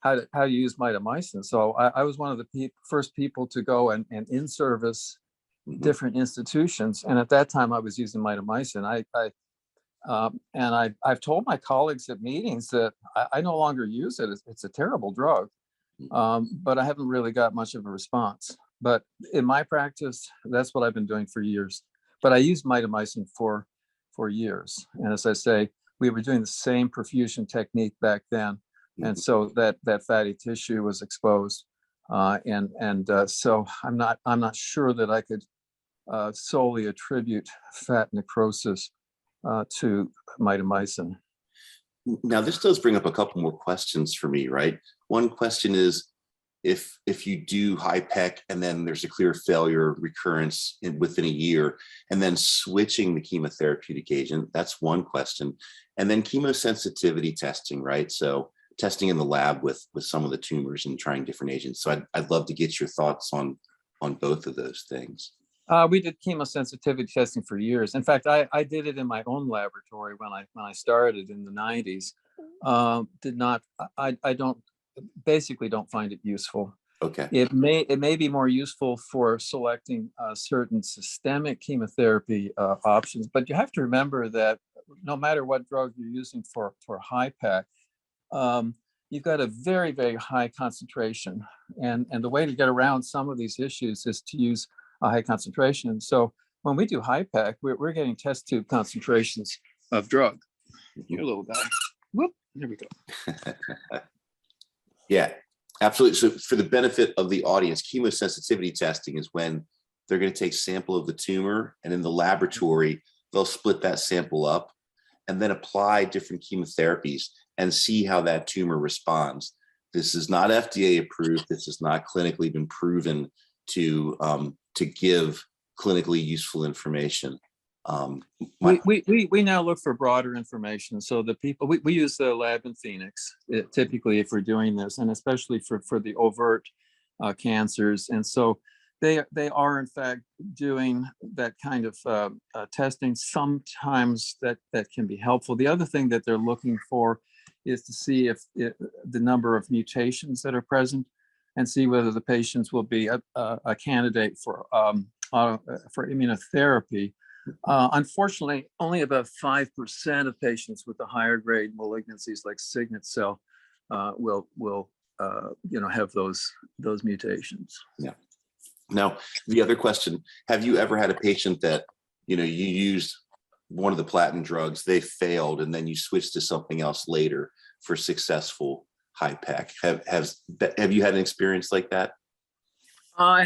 how to use mitomycin. So I was one of the first people to go and in-service different institutions. And at that time I was using mitomycin. I've told my colleagues at meetings that I no longer use it. It's a terrible drug, but I haven't really got much of a response. But in my practice, that's what I've been doing for years. But I used mitomycin for years. And as I say, we were doing the same perfusion technique back then. And so that fatty tissue was exposed. So I'm not sure that I could solely attribute fat necrosis to mitomycin. Now, this does bring up a couple more questions for me, right? One question is, if you do high PEC and then there's a clear failure recurrence within a year, and then switching the chemotherapeutic agent, that's one question. And then chemosensitivity testing, right? So testing in the lab with some of the tumors and trying different agents. So I'd love to get your thoughts on both of those things. We did chemosensitivity testing for years. In fact, I did it in my own laboratory when I started in the 90s. I don't find it useful. Okay. It may be more useful for selecting certain systemic chemotherapy options, but you have to remember that no matter what drug you're using for high PEC, you've got a very, very high concentration. And the way to get around some of these issues is to use a high concentration. And so when we do high PEC, we're getting test tube concentrations of drug. Here, little guy. Whoop, there we go. Yeah, absolutely. So for the benefit of the audience, chemosensitivity testing is when they're going to take sample of the tumor, and in the laboratory, they'll split that sample up and then apply different chemotherapies and see how that tumor responds. This is not FDA approved. This has not clinically been proven to give clinically useful information. We now look for broader information. So the people, we use the lab in Phoenix, typically if we're doing this, and especially for the overt cancers. And so they are in fact doing that kind of testing. Sometimes that can be helpful. The other thing that they're looking for is to see if the number of mutations that are present, and see whether the patients will be a candidate for immunotherapy. Unfortunately, only about 5% of patients with the higher grade malignancies like signet cell will have those mutations. Yeah. Now, the other question: have you ever had a patient that you used one of the platinum drugs, they failed, and then you switched to something else later for successful high PEC? Have you had an experience like that? I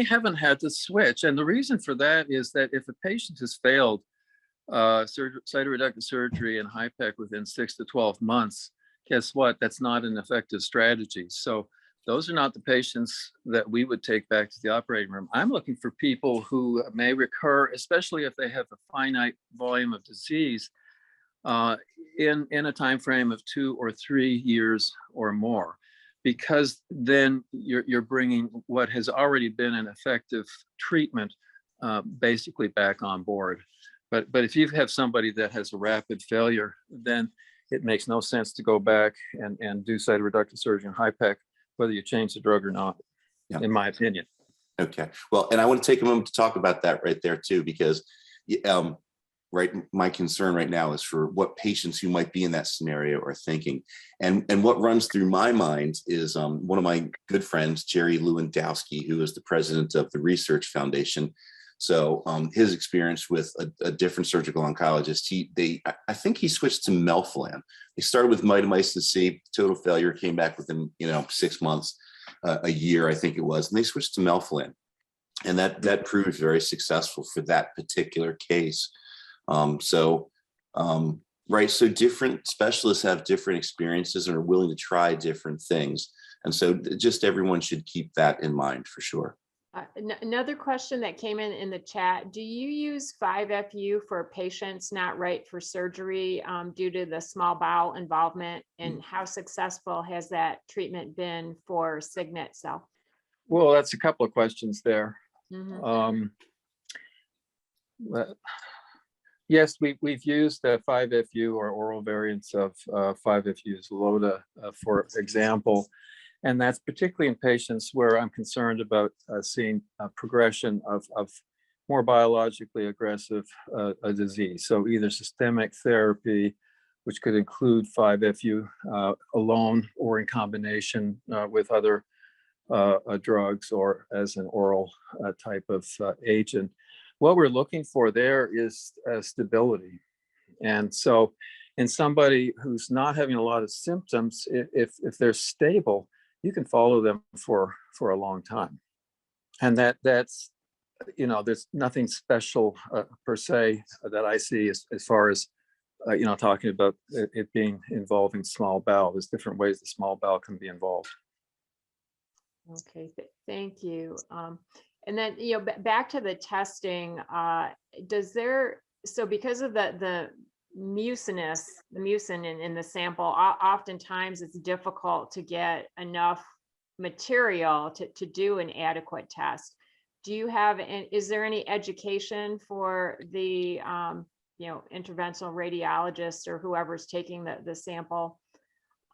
haven't had to switch, and the reason for that is that if a patient has failed cytoreductive surgery and high PEC within 6 to 12 months, guess what? That's not an effective strategy. So those are not the patients that we would take back to the operating room. I'm looking for people who may recur, especially if they have a finite volume of disease, in a time frame of 2 or 3 years or more, because then you're bringing what has already been an effective treatment basically back on board. But if you have somebody that has a rapid failure, then it makes no sense to go back and do cytoreductive surgery and high PEC, whether you change the drug or not, in my opinion. Okay. Well, and I want to take a moment to talk about that right there too, because my concern right now is for what patients who might be in that scenario are thinking. And what runs through my mind is one of my good friends, Jerry Lewandowski, who is the president of the Research Foundation. So his experience with a different surgical oncologist, I think he switched to melphalan. They started with mitomycin C, total failure, came back within 6 months, a year, I think it was, and they switched to melphalan, and that proved very successful for that particular case. So different specialists have different experiences and are willing to try different things, and so just everyone should keep that in mind for sure. Another question that came in the chat: do you use 5-FU for patients not right for surgery due to the small bowel involvement? And how successful has that treatment been for signet cell? Well, that's a couple of questions there. Mm-hmm. Yes, we've used 5-FU or oral variants of 5-FU's LODA, for example. And that's particularly in patients where I'm concerned about seeing progression of more biologically aggressive disease. So either systemic therapy, which could include 5-FU alone or in combination with other drugs or as an oral type of agent. What we're looking for there is stability. And so in somebody who's not having a lot of symptoms, if they're stable, you can follow them for a long time. And that's, there's nothing special per se that I see as far as, talking about it being involving small bowel. There's different ways the small bowel can be involved. Okay, thank you. And then, back to the testing, so because of the mucinous, the mucin in the sample, oftentimes it's difficult to get enough material to do an adequate test. Do you have, is there any education for the, interventional radiologist or whoever's taking the sample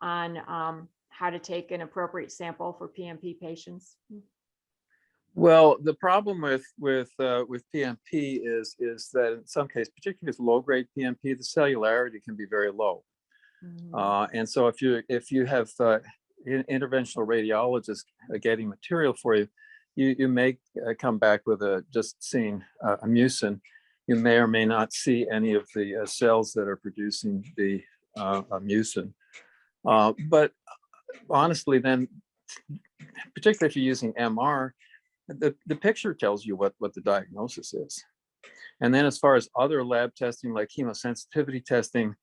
on how to take an appropriate sample for PMP patients? Well, the problem with PMP is that in some cases, particularly with low-grade PMP, the cellularity can be very low. And so if you have interventional radiologists getting material for you, you may come back with just seeing a mucin. You may or may not see any of the cells that are producing the mucin. But honestly, then, particularly if you're using MR, the picture tells you what the diagnosis is. And then as far as other lab testing like chemosensitivity testing,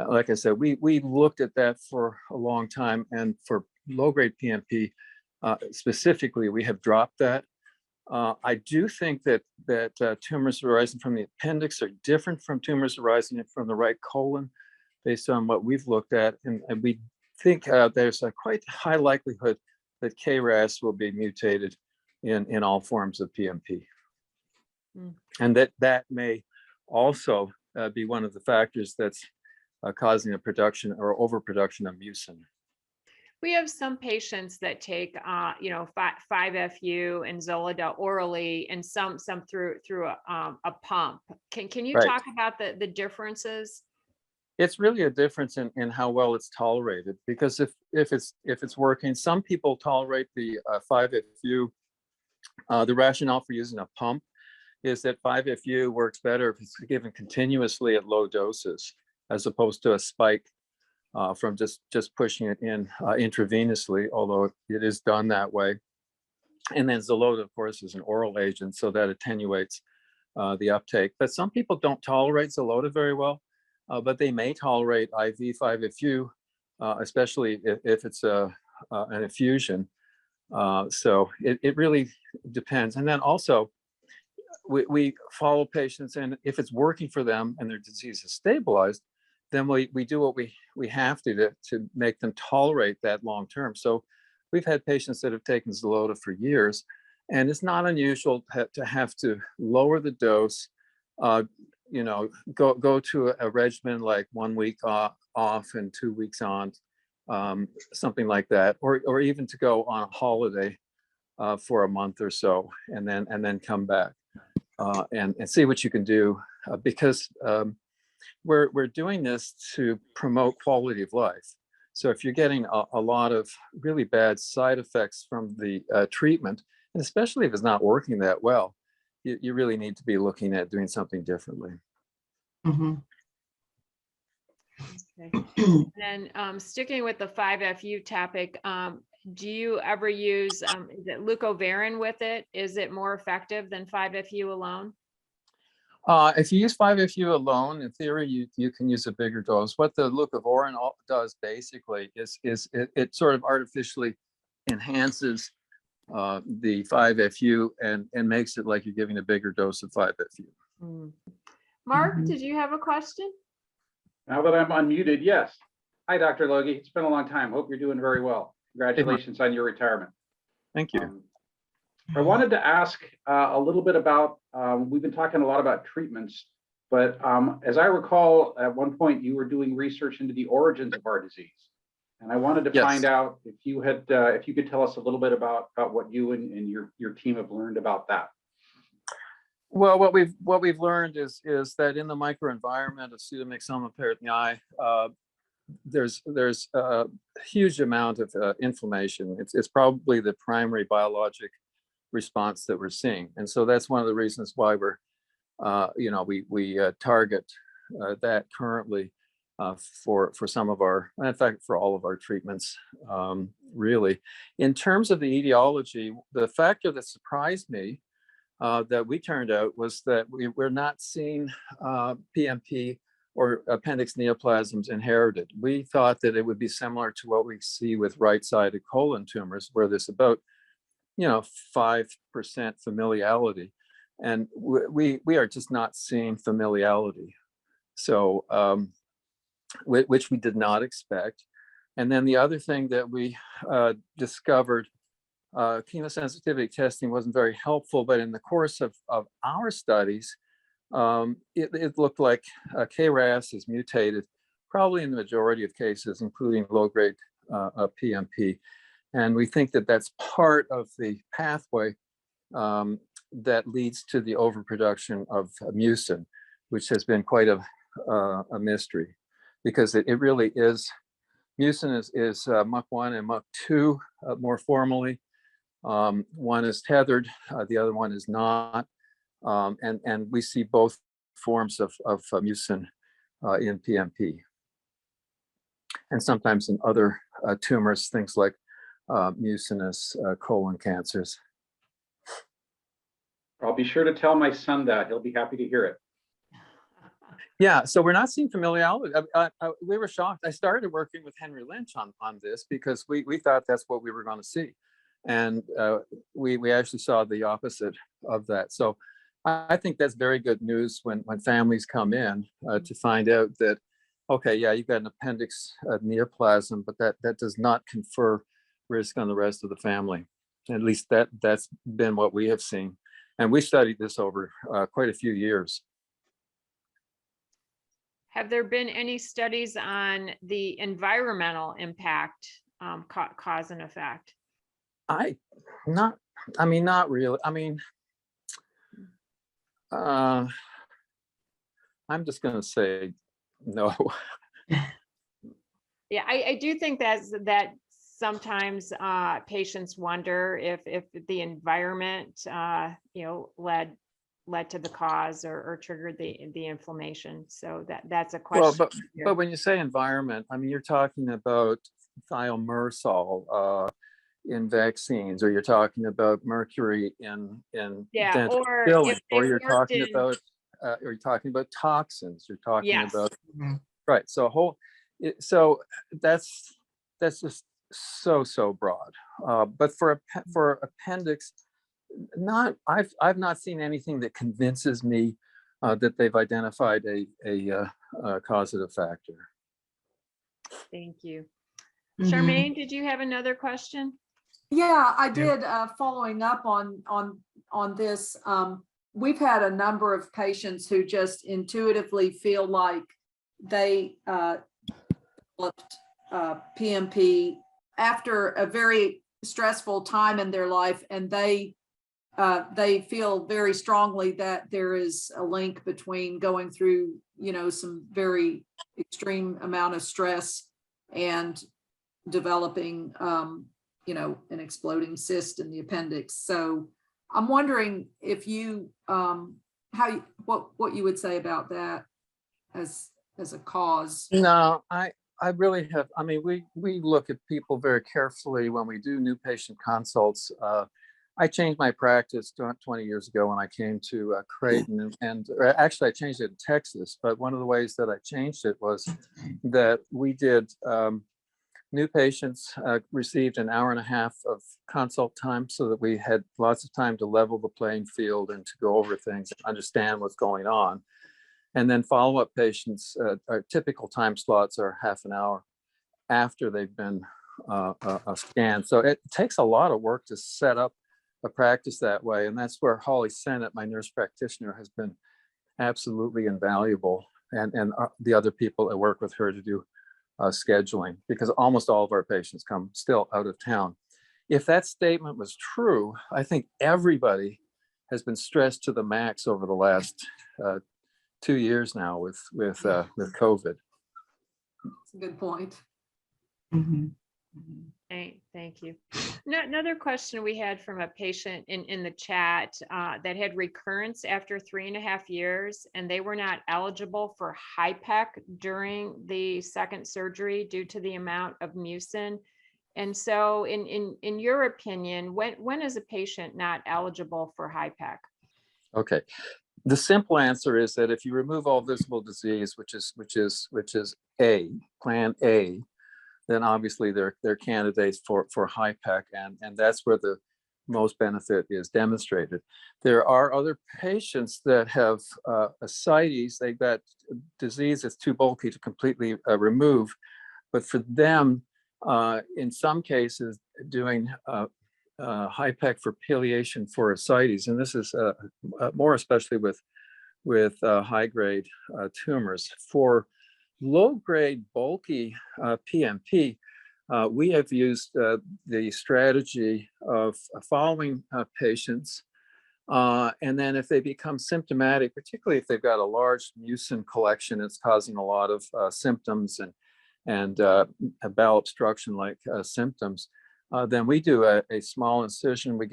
like I said, we looked at that for a long time, and for low-grade PMP specifically, we have dropped that. I do think that tumors arising from the appendix are different from tumors arising from the right colon, based on what we've looked at, and we think there's a quite high likelihood that KRAS will be mutated in all forms of PMP. And that may also be one of the factors that's causing a production or overproduction of mucin. We have some patients that take, 5-FU and Zolida orally, and some through a pump. Can you talk about the differences? It's really a difference in how well it's tolerated, because if it's working, some people tolerate the 5-FU. The rationale for using a pump is that 5-FU works better if it's given continuously at low doses, as opposed to a spike from just pushing it in intravenously, although it is done that way. And then Zolida, of course, is an oral agent, so that attenuates the uptake. But some people don't tolerate Zolida very well, but they may tolerate IV 5-FU, especially if it's an infusion. So it really depends. And then also, we follow patients, and if it's working for them and their disease is stabilized, then we do what we have to make them tolerate that long term. So we've had patients that have taken Zolida for years, and it's not unusual to have to lower the dose, go to a regimen like 1 week off and 2 weeks on, something like that, or even to go on a holiday for a month or so, and then come back and see what you can do, because we're doing this to promote quality of life. So if you're getting a lot of really bad side effects from the treatment, and especially if it's not working that well, you really need to be looking at doing something differently. Mm-hmm. Okay. And then sticking with the 5-FU topic, do you ever use, is it leucovorin with it? Is it more effective than 5-FU alone? If you use 5-FU alone, in theory, you can use a bigger dose. What the leucovorin does basically is it sort of artificially enhances the 5-FU and makes it like you're giving a bigger dose of 5-FU. Mark, did you have a question? Now that I'm unmuted, yes. Hi, Dr. Loggie. It's been a long time. Hope you're doing very well. Congratulations on your retirement. Thank you. I wanted to ask a little bit about, we've been talking a lot about treatments, but as I recall, at one point you were doing research into the origins of our disease. And I wanted to find out if you could tell us a little bit about what you and your team have learned about that. Well, what we've learned is that in the microenvironment of pseudomyxoma peritoneae, there's a huge amount of inflammation. It's probably the primary biologic response that we're seeing, and so that's one of the reasons why we're, we target that currently for some of our, in fact, for all of our treatments, really. In terms of the etiology, the factor that surprised me that we turned out was that we're not seeing PMP or appendix neoplasms inherited. We thought that it would be similar to what we see with right-sided colon tumors, where there's about 5% familiality, and we are just not seeing familiality. So, which we did not expect. And then the other thing that we discovered, chemosensitivity testing wasn't very helpful, but in the course of our studies, it looked like KRAS is mutated, probably in the majority of cases, including low-grade PMP. And we think that that's part of the pathway that leads to the overproduction of mucin, which has been quite a mystery, because it really is, mucin is MUC1 and MUC2 more formally. One is tethered, the other one is not. And we see both forms of mucin in PMP. And sometimes in other tumors, things like mucinous colon cancers. I'll be sure to tell my son that. He'll be happy to hear it. Yeah, so we're not seeing familiarity. We were shocked. I started working with Henry Lynch on this because we thought that's what we were going to see. And we actually saw the opposite of that. So I think that's very good news when families come in to find out that, okay, yeah, you've got an appendix neoplasm, but that does not confer risk on the rest of the family. At least that's been what we have seen. And we studied this over quite a few years. Have there been any studies on the environmental impact, cause and effect? Not really. I mean, I'm just going to say no. Yeah, I do think that sometimes patients wonder if the environment, led to the cause or triggered the inflammation. So that's a question. Well, but when you say environment, I mean, you're talking about thimerosal in vaccines, or you're talking about mercury in dental filling, or you're talking about toxins. You're talking about right. So that's just so broad. But for appendix, I've not seen anything that convinces me that they've identified a causative factor. Thank you. Mhm. Charmaine, did you have another question? Yeah, I did. Following up on this, we've had a number of patients who just intuitively feel like they developed PMP after a very stressful time in their life, and they feel very strongly that there is a link between going through, some very extreme amount of stress and developing, an exploding cyst in the appendix. So I'm wondering if you, what you would say about that as a cause. No, I really have. I mean, we look at people very carefully when we do new patient consults. I changed my practice 20 years ago when I came to Creighton, and actually I changed it in Texas. But one of the ways that I changed it was that we did new patients received an hour and a half of consult time, so that we had lots of time to level the playing field and to go over things and understand what's going on. And then follow-up patients, our typical time slots are half an hour after they've been scanned. So it takes a lot of work to set up a practice that way. And that's where Holly Sennett, my nurse practitioner, has been absolutely invaluable. And the other people that work with her to do scheduling, because almost all of our patients come still out of town. If that statement was true, I think everybody has been stressed to the max over the last 2 years now with COVID. That's a good point. Mhm. Thank you. Another question we had from a patient in the chat that had recurrence after 3.5 years, and they were not eligible for HIPEC during the second surgery due to the amount of mucin. And so in your opinion, when is a patient not eligible for HIPEC? Okay. The simple answer is that if you remove all visible disease, which is plan A, then obviously they're candidates for HIPEC, and that's where the most benefit is demonstrated. There are other patients that have ascites. They've got disease that's too bulky to completely remove. But for them, in some cases, doing HIPEC for palliation for ascites, and this is more especially with high-grade tumors. For low-grade bulky PMP, we have used the strategy of following patients, and then if they become symptomatic, particularly if they've got a large mucin collection that's causing a lot of symptoms and bowel obstruction-like symptoms, then we do a small incision. We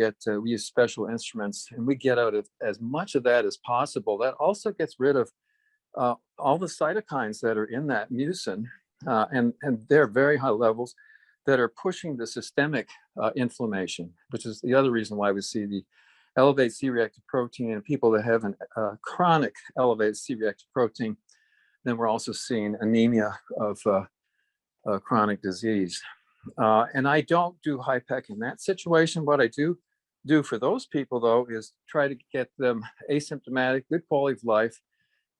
use special instruments, and we get out of as much of that as possible. That also gets rid of all the cytokines that are in that mucin, and they're very high levels that are pushing the systemic inflammation, which is the other reason why we see the elevated C-reactive protein in people that have a chronic elevated C-reactive protein. Then we're also seeing anemia of chronic disease. And I don't do HIPEC in that situation. What I do for those people, though, is try to get them asymptomatic, good quality of life,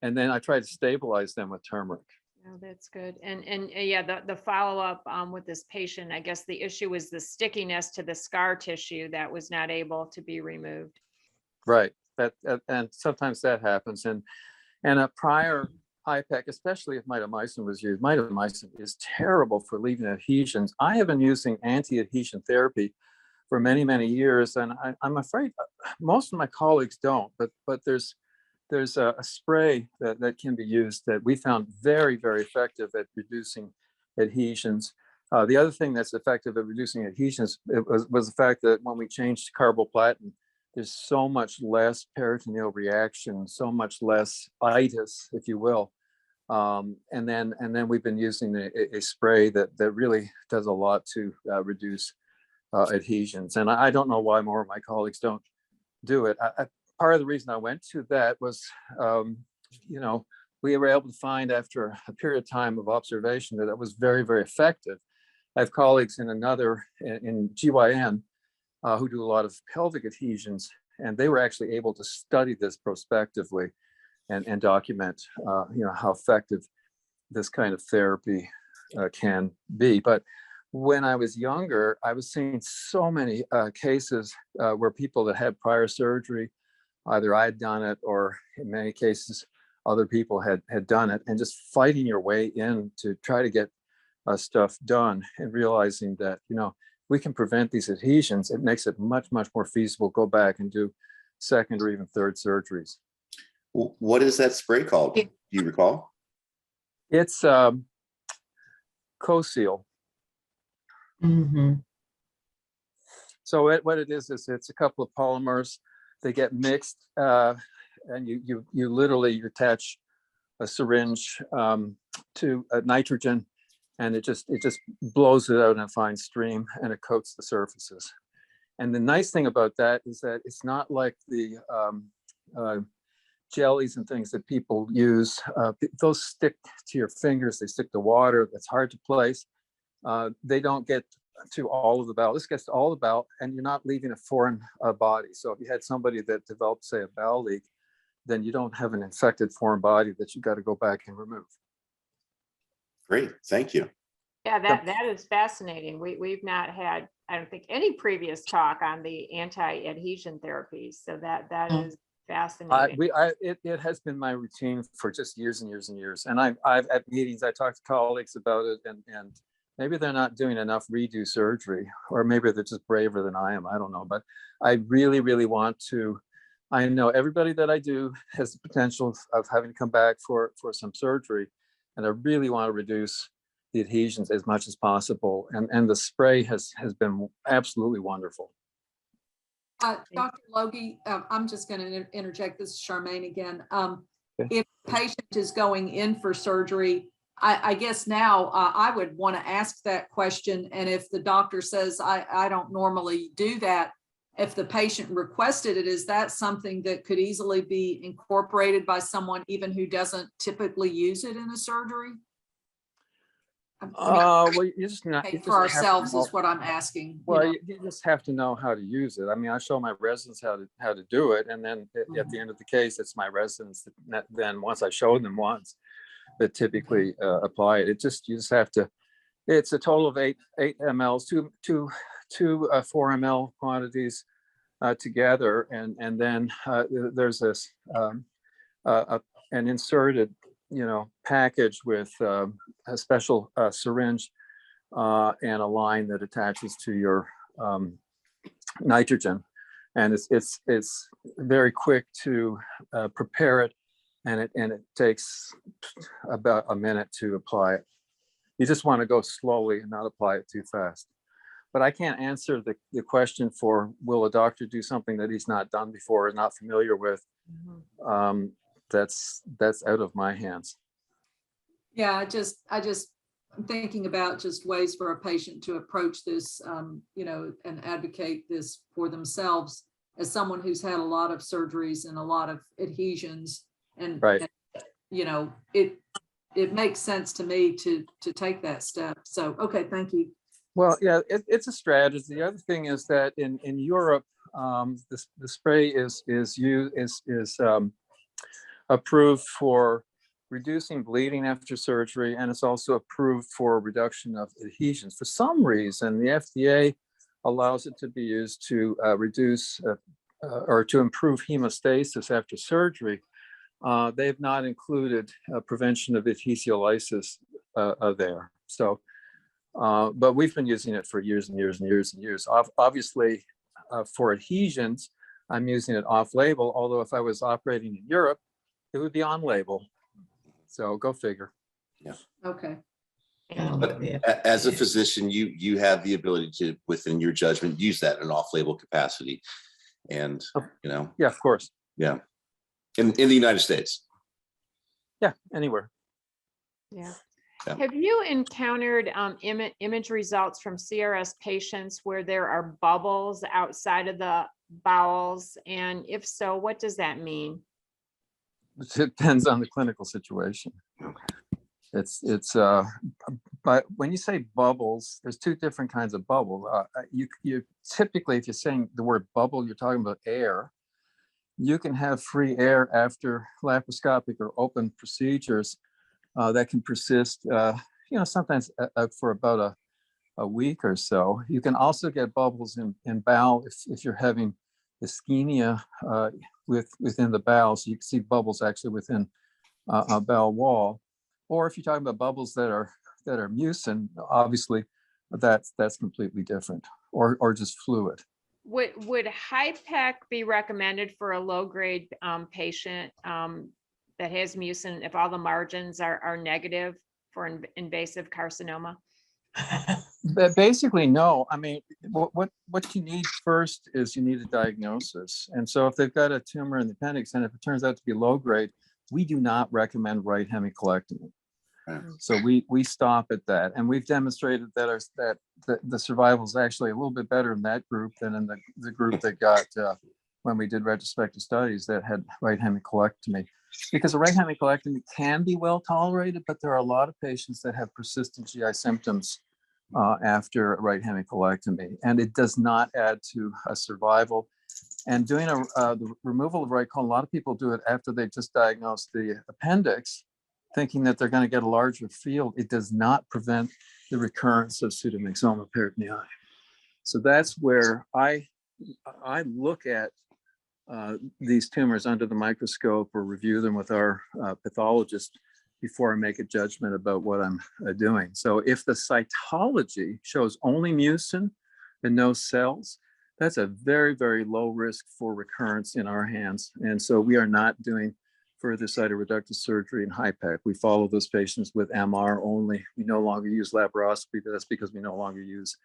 and then I try to stabilize them with turmeric. Oh, that's good. And yeah, the follow-up with this patient, I guess the issue was the stickiness to the scar tissue that was not able to be removed. Right. And sometimes that happens. And a prior HIPEC, especially if mitomycin was used, mitomycin is terrible for leaving adhesions. I have been using anti-adhesion therapy for many, many years, and I'm afraid most of my colleagues don't, but there's a spray that can be used that we found very, very effective at reducing adhesions. The other thing that's effective at reducing adhesions was the fact that when we changed to carboplatin, there's so much less peritoneal reaction, so much less itis, if you will. And then we've been using a spray that really does a lot to reduce adhesions. And I don't know why more of my colleagues don't do it. Part of the reason I went to that was, we were able to find after a period of time of observation that it was very, very effective. I have colleagues in GYN who do a lot of pelvic adhesions, and they were actually able to study this prospectively and document, how effective this kind of therapy can be. But when I was younger, I was seeing so many cases where people that had prior surgery, either I had done it or in many cases, other people had done it, and just fighting your way in to try to get stuff done and realizing that, we can prevent these adhesions. It makes it much, much more feasible to go back and do second or even third surgeries. What is that spray called? Do you recall? It's Co-Seal. Mm-hmm. So what it is it's a couple of polymers. They get mixed, and you literally attach a syringe to nitrogen, and it just blows it out in a fine stream, and it coats the surfaces. And the nice thing about that is that it's not like the jellies and things that people use. Those stick to your fingers. They stick to water. That's hard to place. They don't get to all of the bowel. This gets to all the bowel, and you're not leaving a foreign body. So if you had somebody that developed, say, a bowel leak, then you don't have an infected foreign body that you got to go back and remove. Great, thank you. Yeah, that is fascinating. We've not had, I don't think, any previous talk on the anti-adhesion therapies. So that is fascinating. It has been my routine for just years and years and years. And I've at meetings, I talk to colleagues about it, and maybe they're not doing enough redo surgery, or maybe they're just braver than I am. I don't know, but I really, really want to. I know everybody that I do has the potential of having to come back for some surgery, and I really want to reduce the adhesions as much as possible. And the spray has been absolutely wonderful. Dr. Loggie, I'm just going to interject. This is Charmaine again. If the patient is going in for surgery, I guess now I would want to ask that question. And if the doctor says, I don't normally do that, if the patient requested it, is that something that could easily be incorporated by someone even who doesn't typically use it in a surgery? Well, you just not. pay You just for have to ourselves know- is what I'm asking. Well, you just have to know how to use it. I mean, I show my residents how to do it, and then at the end of the case, it's my residents that then once I show them once, that typically apply it. You just have to. It's a total of eight mLs, two 4 ml quantities together, and then there's this an inserted, package with a special syringe and a line that attaches to your nitrogen, and it's very quick to prepare it, and it takes about a minute to apply it. You just want to go slowly and not apply it too fast. But I can't answer the question for, will a doctor do something that he's not done before or not familiar with? That's out of my hands. Yeah, I'm thinking about just ways for a patient to approach this, and advocate this for themselves as someone who's had a lot of surgeries and a lot of adhesions, and, Right. it makes sense to me to take that step. So, okay, thank you. Well, yeah, it's a strategy. The other thing is that in Europe, the spray is approved for reducing bleeding after surgery, and it's also approved for reduction of adhesions. For some reason, the FDA allows it to be used to reduce or to improve hemostasis after surgery. They've not included prevention of adhesiolysis there. So, but we've been using it for years and years and years and years. Obviously, for adhesions, I'm using it off-label, although if I was operating in Europe, it would be on-label. So go figure. Yeah. Okay. But as a physician, you have the ability to, within your judgment, use that in an off-label capacity. And, Yeah, of course. yeah. In the United States. Yeah, anywhere. Yeah. Yeah. Have you encountered image results from CRS patients where there are bubbles outside of the bowels? And if so, what does that mean? It depends on the clinical situation. But when you say bubbles, there's two different kinds of bubbles. You typically, if you're saying the word bubble, you're talking about air. You can have free air after laparoscopic or open procedures that can persist, sometimes for about a week or so. You can also get bubbles in bowel if you're having ischemia within the bowels. You can see bubbles actually within a bowel wall. Or if you're talking about bubbles that are mucin, obviously that's completely different, or just fluid. Would HIPEC be recommended for a low-grade patient that has mucin if all the margins are negative for invasive carcinoma? But basically, no. I mean, what you need first is you need a diagnosis. And so if they've got a tumor in the appendix, and if it turns out to be low grade, we do not recommend right hemicolectomy. So we stop at that, and we've demonstrated that the survival is actually a little bit better in that group than in the group that got when we did retrospective studies that had right hemicolectomy, because a right hemicolectomy can be well tolerated, but there are a lot of patients that have persistent GI symptoms after a right hemicolectomy, and it does not add to a survival. And doing the removal of right colon, a lot of people do it after they just diagnosed the appendix, thinking that they're going to get a larger field. It does not prevent the recurrence of pseudomyxoma peritonei. So that's where I look at these tumors under the microscope or review them with our pathologist before I make a judgment about what I'm doing. So if the cytology shows only mucin and no cells, that's a very, very low risk for recurrence in our hands. And so we are not doing further cytoreductive surgery in HIPEC. We follow those patients with MR only. We no longer use laparoscopy, but that's because we no longer use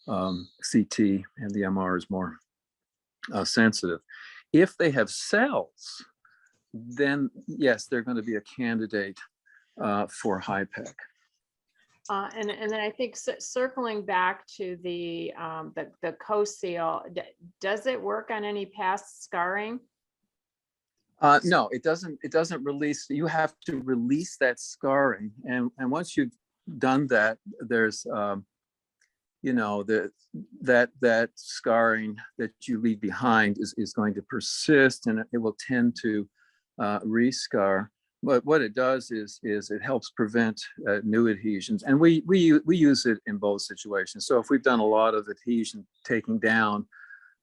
CT, and the MR is more sensitive. If they have cells, then yes, they're going to be a candidate for HIPEC. And then I think circling back to the co-seal, does it work on any past scarring? No, it doesn't. It doesn't release. You have to release that scarring, and once you've done that, there's, you know, that scarring that you leave behind is going to persist, and it will tend to rescar. But what it does is it helps prevent new adhesions, and we use it in both situations. So if we've done a lot of adhesion taking down,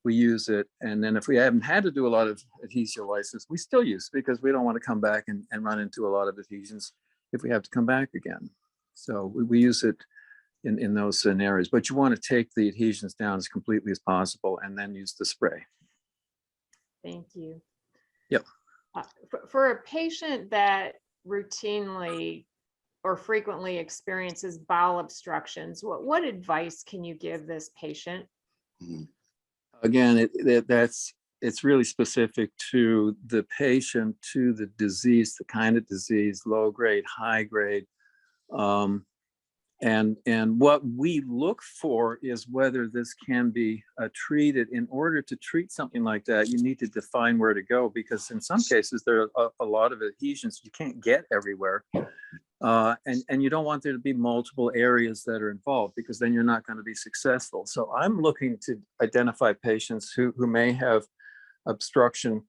we use it, and then if we haven't had to do a lot of adhesiolysis, we still use it because we don't want to come back and run into a lot of adhesions if we have to come back again. So we use it in those scenarios, but you want to take the adhesions down as completely as possible and then use the spray. Thank you. Yep. For a patient that routinely or frequently experiences bowel obstructions, what advice can you give this patient? Again, it's really specific to the patient, to the disease, the kind of disease, low grade, high grade. And what we look for is whether this can be treated. In order to treat something like that, you need to define where to go, because in some cases there are a lot of adhesions you can't get everywhere. And you don't want there to be multiple areas that are involved, because then you're not going to be successful. So I'm looking to identify patients who may have obstruction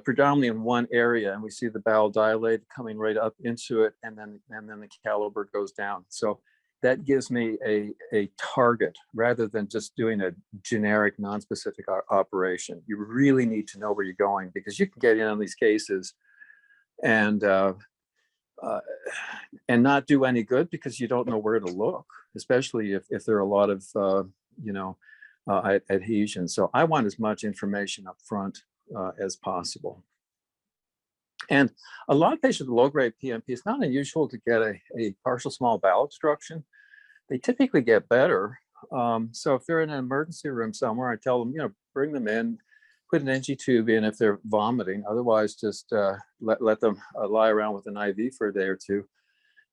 predominantly in one area, and we see the bowel dilate coming right up into it, and then the caliber goes down. So that gives me a target rather than just doing a generic non-specific operation. You really need to know where you're going, because you can get in on these cases and not do any good because you don't know where to look, especially if there are a lot of adhesions. So I want as much information up front as possible. And a lot of patients with low-grade PMP, it's not unusual to get a partial small bowel obstruction. They typically get better. So if they're in an emergency room somewhere, I tell them, bring them in, put an NG tube in if they're vomiting. Otherwise, just let them lie around with an IV for a day or two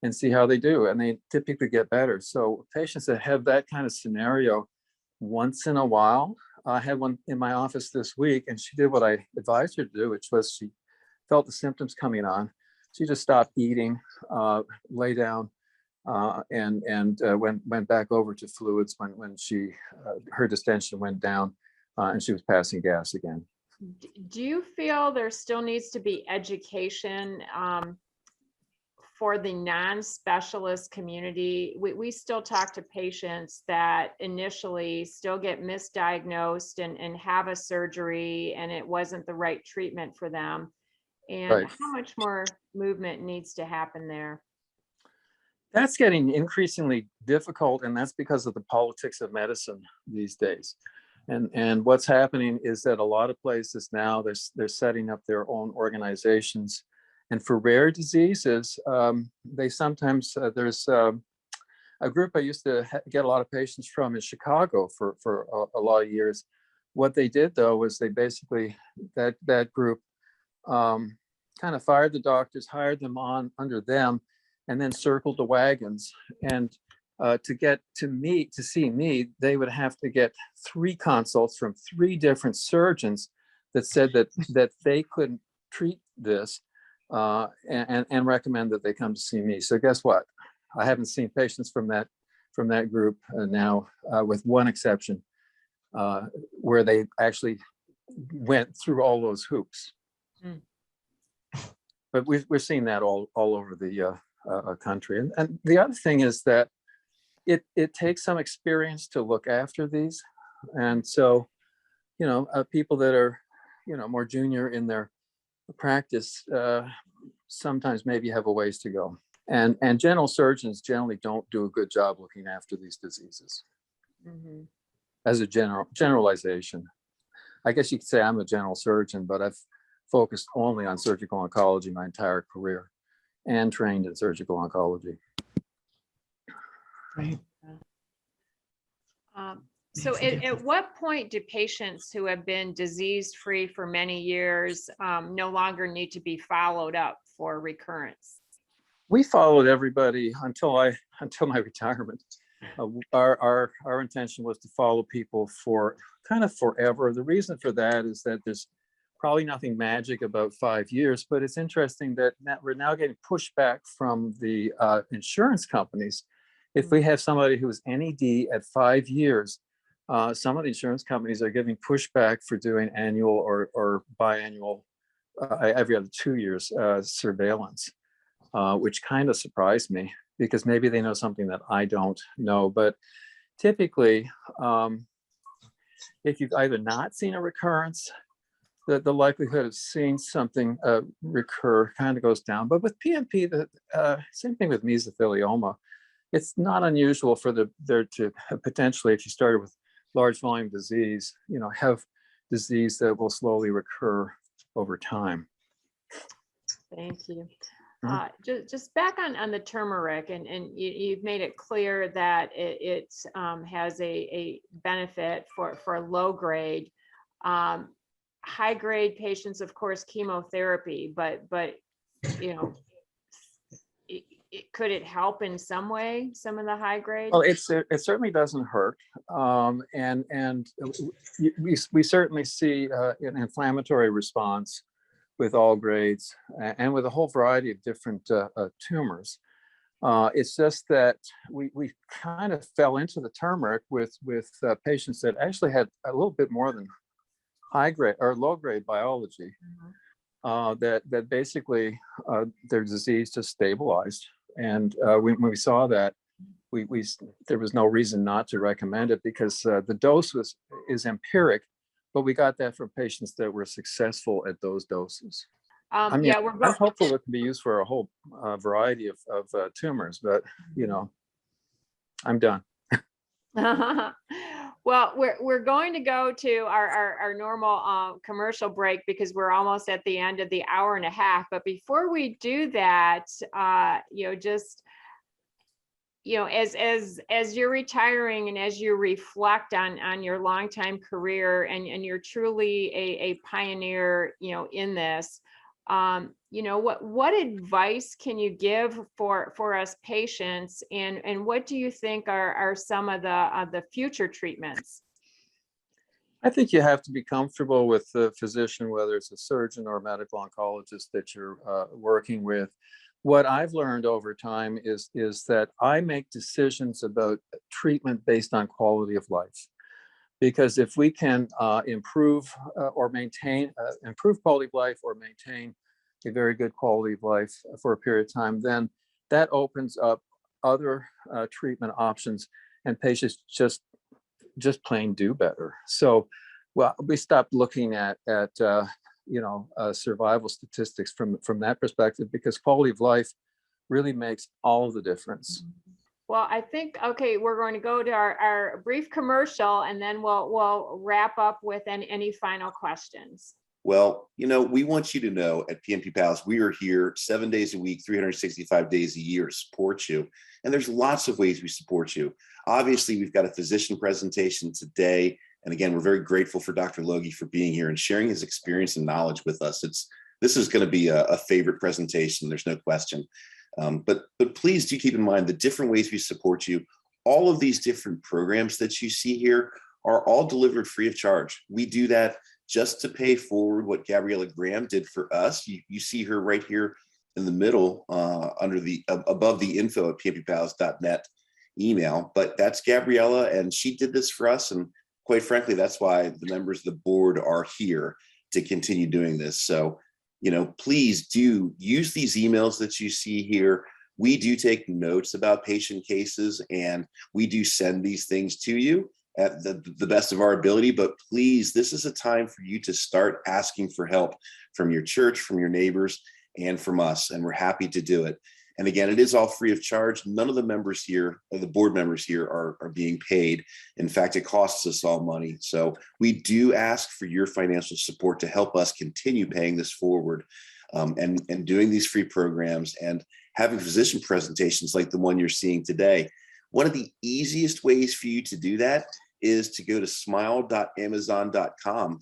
and see how they do. And they typically get better. So patients that have that kind of scenario, once in a while, I had one in my office this week, and she did what I advised her to do, which was she felt the symptoms coming on. She just stopped eating, lay down, and went back over to fluids when she her distension went down, and she was passing gas again. Do you feel there still needs to be education for the non-specialist community? We still talk to patients that initially still get misdiagnosed and have a surgery, and it wasn't the right treatment for them. And Right. How much more movement needs to happen there? That's getting increasingly difficult, and that's because of the politics of medicine these days. And what's happening is that a lot of places now, they're setting up their own organizations. And for rare diseases, they sometimes, there's a group I used to get a lot of patients from in Chicago for a lot of years. What they did, though, was they basically, that group kind of fired the doctors, hired them on under them, and then circled the wagons. And to see me, they would have to get 3 consults from 3 different surgeons that said that they couldn't treat this and recommend that they come to see me. So guess what? I haven't seen patients from that group now, with one exception, where they actually went through all those hoops. Mm. But we're seeing that all over the country. And the other thing is that it takes some experience to look after these. And so, people that are, more junior in their practice, sometimes maybe have a ways to go. And general surgeons generally don't do a good job looking after these diseases. Mm-hmm. As a generalization. I guess you could say I'm a general surgeon, but I've focused only on surgical oncology my entire career and trained in surgical oncology. Right. So at what point do patients who have been disease-free for many years no longer need to be followed up for recurrence? We followed everybody until my retirement. Our intention was to follow people for kind of forever. The reason for that is that there's probably nothing magic about 5 years, but it's interesting that we're now getting pushback from the insurance companies If we have somebody who is NED at 5 years, some of the insurance companies are giving pushback for doing annual or biannual, every other 2 years surveillance, which kind of surprised me because maybe they know something that I don't know. But typically, if you've either not seen a recurrence, the likelihood of seeing something recur kind of goes down. But with PMP, the same thing with mesothelioma. It's not unusual for there to potentially, if you started with large volume disease, have disease that will slowly recur over time. Thank you. Mhm. Just back on the turmeric, and you've made it clear that it has a benefit for low grade. High grade patients, of course, chemotherapy, but could it help in some way, some of the high grade? Well, it certainly doesn't hurt, and we certainly see an inflammatory response with all grades and with a whole variety of different tumors. It's just that we kind of fell into the turmeric with patients that actually had a little bit more than high grade or low grade biology, that basically their disease just stabilized. And when we saw that, there was no reason not to recommend it because the dose is empiric, but we got that from patients that were successful at those doses. I mean, Yeah, I'm hopeful it can be used for a whole variety of tumors, but I'm done. Well, we're going to go to our normal commercial break because we're almost at the end of the hour and a half. But before we do that, as you're retiring and as you reflect on your longtime career and you're truly a pioneer, in this, what advice can you give for us patients, and what do you think are some of the future treatments? I think you have to be comfortable with the physician, whether it's a surgeon or a medical oncologist that you're working with. What I've learned over time is that I make decisions about treatment based on quality of life. Because if we can improve or maintain, improve quality of life or maintain a very good quality of life for a period of time, then that opens up other treatment options, and patients just plain do better. So, well, we stopped looking at survival statistics from that perspective, because quality of life really makes all the difference. Well, I think, okay, we're going to go to our brief commercial, and then we'll wrap up with any final questions. Well, we want you to know at PMP Pals, we are here 7 days a week, 365 days a year to support you. And there's lots of ways we support you. Obviously, we've got a physician presentation today. And again, we're very grateful for Dr. Loggie for being here and sharing his experience and knowledge with us. This is going to be a favorite presentation. There's no question. But please do keep in mind the different ways we support you. All of these different programs that you see here are all delivered free of charge. We do that just to pay forward what Gabriella Graham did for us. You see her right here in the middle above the info at pmppals.net email. But that's Gabriella, and she did this for us. And quite frankly, that's why the members of the board are here to continue doing this. So, please do use these emails that you see here. We do take notes about patient cases, and we do send these things to you at the best of our ability. But please, this is a time for you to start asking for help from your church, from your neighbors, and from us. And we're happy to do it. And again, it is all free of charge. None of the members here, or the board members here, are being paid. In fact, it costs us all money. So we do ask for your financial support to help us continue paying this forward, and doing these free programs and having physician presentations like the one you're seeing today. One of the easiest ways for you to do that is to go to smile.amazon.com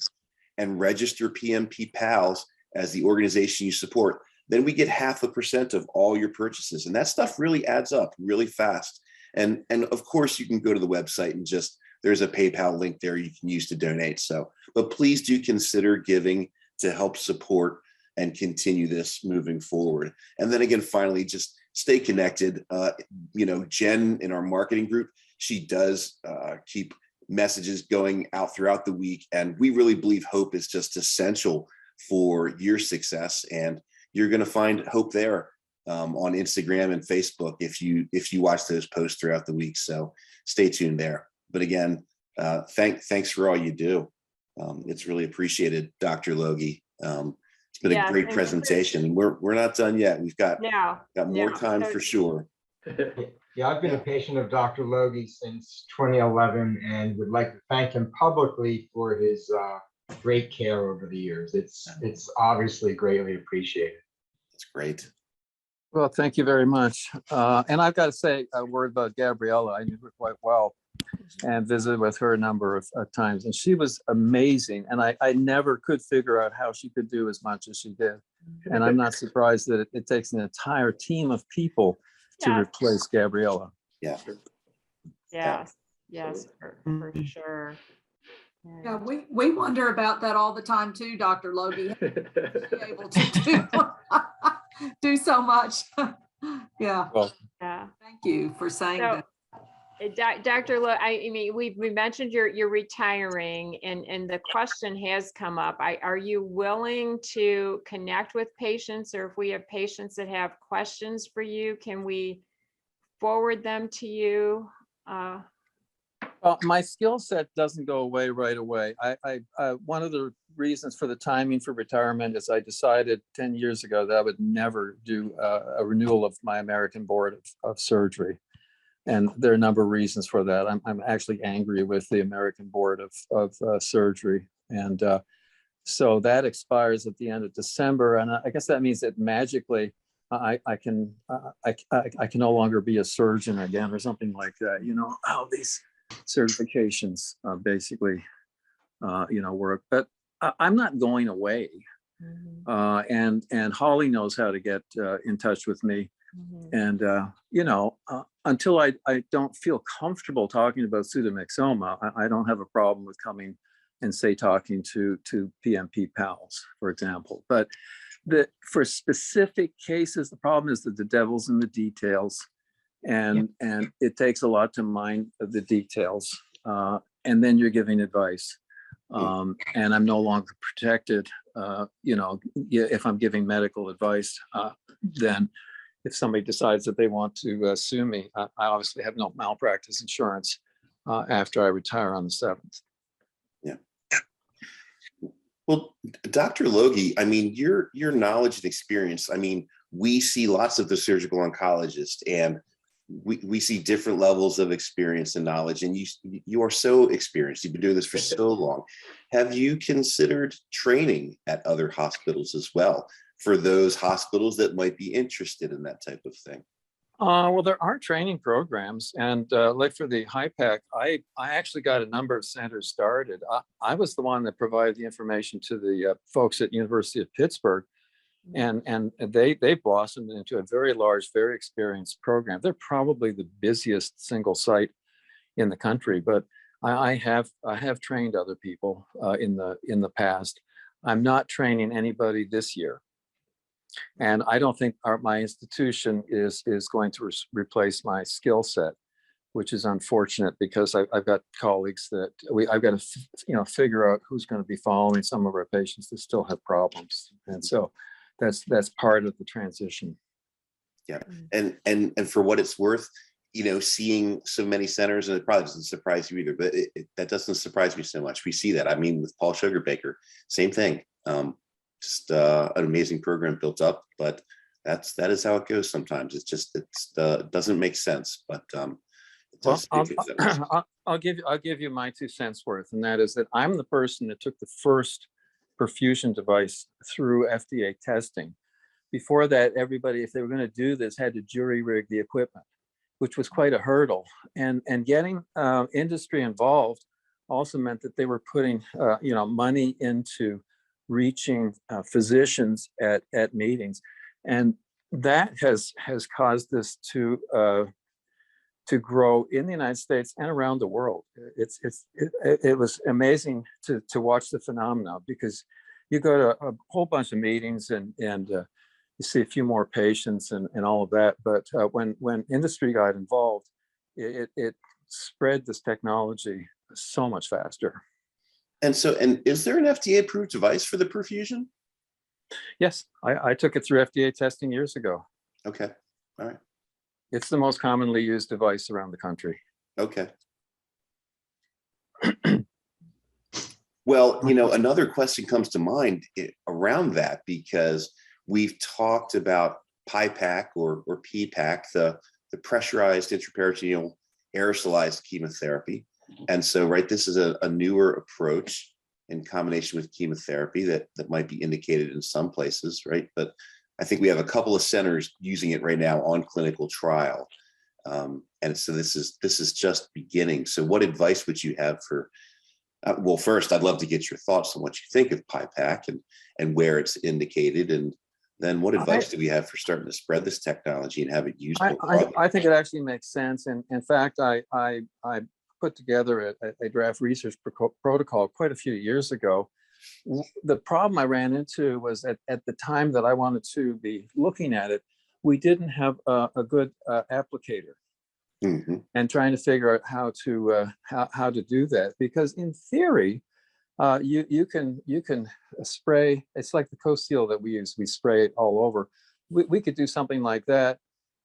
and register PMP Pals as the organization you support. Then we get 0.5% of all your purchases. And that stuff really adds up really fast. And of course, you can go to the website and there's a PayPal link there you can use to donate. So, but please do consider giving to help support and continue this moving forward. And then again, finally, just stay connected. Jen in our marketing group, she does keep messages going out throughout the week. And we really believe hope is just essential for your success. And you're going to find hope there on Instagram and Facebook if you watch those posts throughout the week. So stay tuned there. But again, thanks for all you do. It's really appreciated, Dr. Loggie. It's been a great presentation, and we're not done yet. We've got more time for sure. Yeah, I've been a patient of Dr. Loggie since 2011 and would like to thank him publicly for his great care over the years. It's obviously greatly appreciated. That's great. Well, thank you very much. And I've got to say a word about Gabriella. I knew her quite well and visited with her a number of times, and she was amazing. And I never could figure out how she could do as much as she did. And I'm not surprised that it takes an entire team of people to replace Gabriella. Yeah. Yes, for sure. Yeah, we wonder about that all the time too, Dr. Loggie. Be able to do so much. Yeah. Well, Thank you for saying that. Dr. I mean, we mentioned you're retiring, and the question has come up. Are you willing to connect with patients, or if we have patients that have questions for you, can we forward them to you? Well, my skill set doesn't go away right away. One of the reasons for the timing for retirement is I decided 10 years ago that I would never do a renewal of my American Board of Surgery. And there are a number of reasons for that. I'm actually angry with the American Board of Surgery. And so that expires at the end of December. And I guess that means that magically I can no longer be a surgeon again or something like that. How these certifications basically, work. But I'm not going away. And Holly knows how to get in touch with me. And, until I don't feel comfortable talking about pseudomyxoma, I don't have a problem with coming and talking to PMP pals, for example. But for specific cases, the problem is that the devil's in the details, and it takes a lot to mind the details. And then you're giving advice. And I'm no longer protected, if I'm giving medical advice, then if somebody decides that they want to sue me, I obviously have no malpractice insurance after I retire on the 7th. Yeah. Well, Dr. Loggie, I mean, your knowledge and experience, I mean, we see lots of the surgical oncologists, and we see different levels of experience and knowledge, and you are so experienced. You've been doing this for so long. Have you considered training at other hospitals as well, for those hospitals that might be interested in that type of thing? Well, there are training programs, and like for the HIPAC, I actually got a number of centers started. I was the one that provided the information to the folks at University of Pittsburgh, and they blossomed into a very large, very experienced program. They're probably the busiest single site in the country, but I have trained other people in the past. I'm not training anybody this year. And I don't think my institution is going to replace my skill set, which is unfortunate, because I've got colleagues that I've got to figure out who's going to be following some of our patients that still have problems, and so that's part of the transition. Yeah, and for what it's worth, seeing so many centers, and it probably doesn't surprise you either, but that doesn't surprise me so much. We see that. I mean, with Paul Sugarbaker, same thing. Just an amazing program built up, but that is how it goes sometimes. It doesn't make sense, but I'll give you my 2 cents worth, and that is that I'm the person that took the first perfusion device through FDA testing. Before that, everybody, if they were going to do this, had to jury rig the equipment, which was quite a hurdle. And getting industry involved also meant that they were putting money into reaching physicians at meetings, and that has caused this to grow in the United States and around the world. It was amazing to watch the phenomena, because you go to a whole bunch of meetings and you see a few more patients and all of that. But when industry got involved, it spread this technology so much faster. And so, and is there an FDA approved device for the perfusion? Yes, I took it through FDA testing years ago. Okay. All right. It's the most commonly used device around the country. Okay. Well, another question comes to mind around that, because we've talked about PIPAC or PPAC, the pressurized intraperitoneal aerosolized chemotherapy. And so, right, this is a newer approach in combination with chemotherapy that might be indicated in some places, right? But I think we have a couple of centers using it right now on clinical trial. And so this is just beginning. So what advice would you have for, well, first, I'd love to get your thoughts on what you think of PIPAC and where it's indicated. And then what advice do we have for starting to spread this technology and have it used more broadly? I think it actually makes sense. And in fact, I put together a draft research protocol quite a few years ago. The problem I ran into was at the time that I wanted to be looking at it, we didn't have a good applicator. Mm-hmm. And trying to figure out how to do that, because in theory, you can spray. It's like the co-seal that we use. We spray it all over. We could do something like that,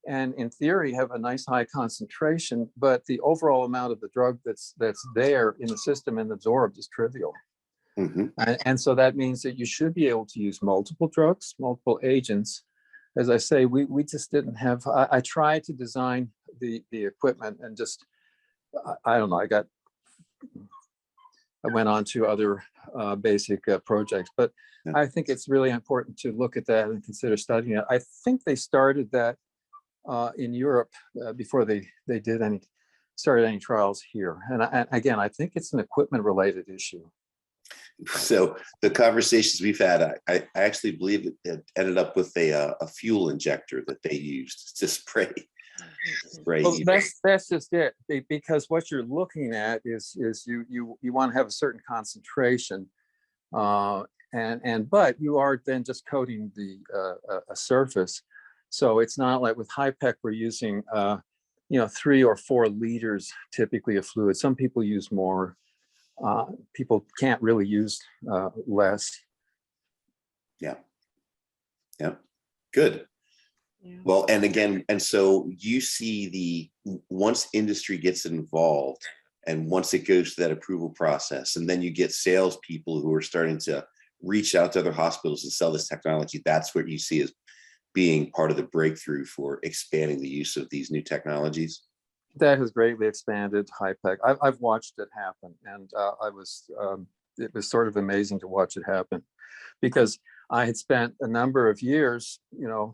and in theory have a nice high concentration. But the overall amount of the drug that's there in the system and absorbed is trivial. Mm-hmm. And so that means that you should be able to use multiple drugs, multiple agents. As I say, we just didn't have. I tried to design the equipment and just, I don't know. I went on to other basic projects, but I think it's really important to look at that and consider studying it. I think they started that in Europe before they started any trials here. And again, I think it's an equipment related issue. So the conversations we've had, I actually believe it ended up with a fuel injector that they used to spray. Well, that's just it, because what you're looking at is you want to have a certain concentration, but you are then just coating a surface. So it's not like with HIPEC we're using 3 or 4 liters typically of fluid. Some people use more. People can't really use less. Yeah. Good. Yeah. Well, and again, and so you see once industry gets involved and once it goes to that approval process, and then you get salespeople who are starting to reach out to other hospitals and sell this technology, that's what you see as being part of the breakthrough for expanding the use of these new technologies. That has greatly expanded HIPEC. I've watched it happen, and it was sort of amazing to watch it happen, because I had spent a number of years,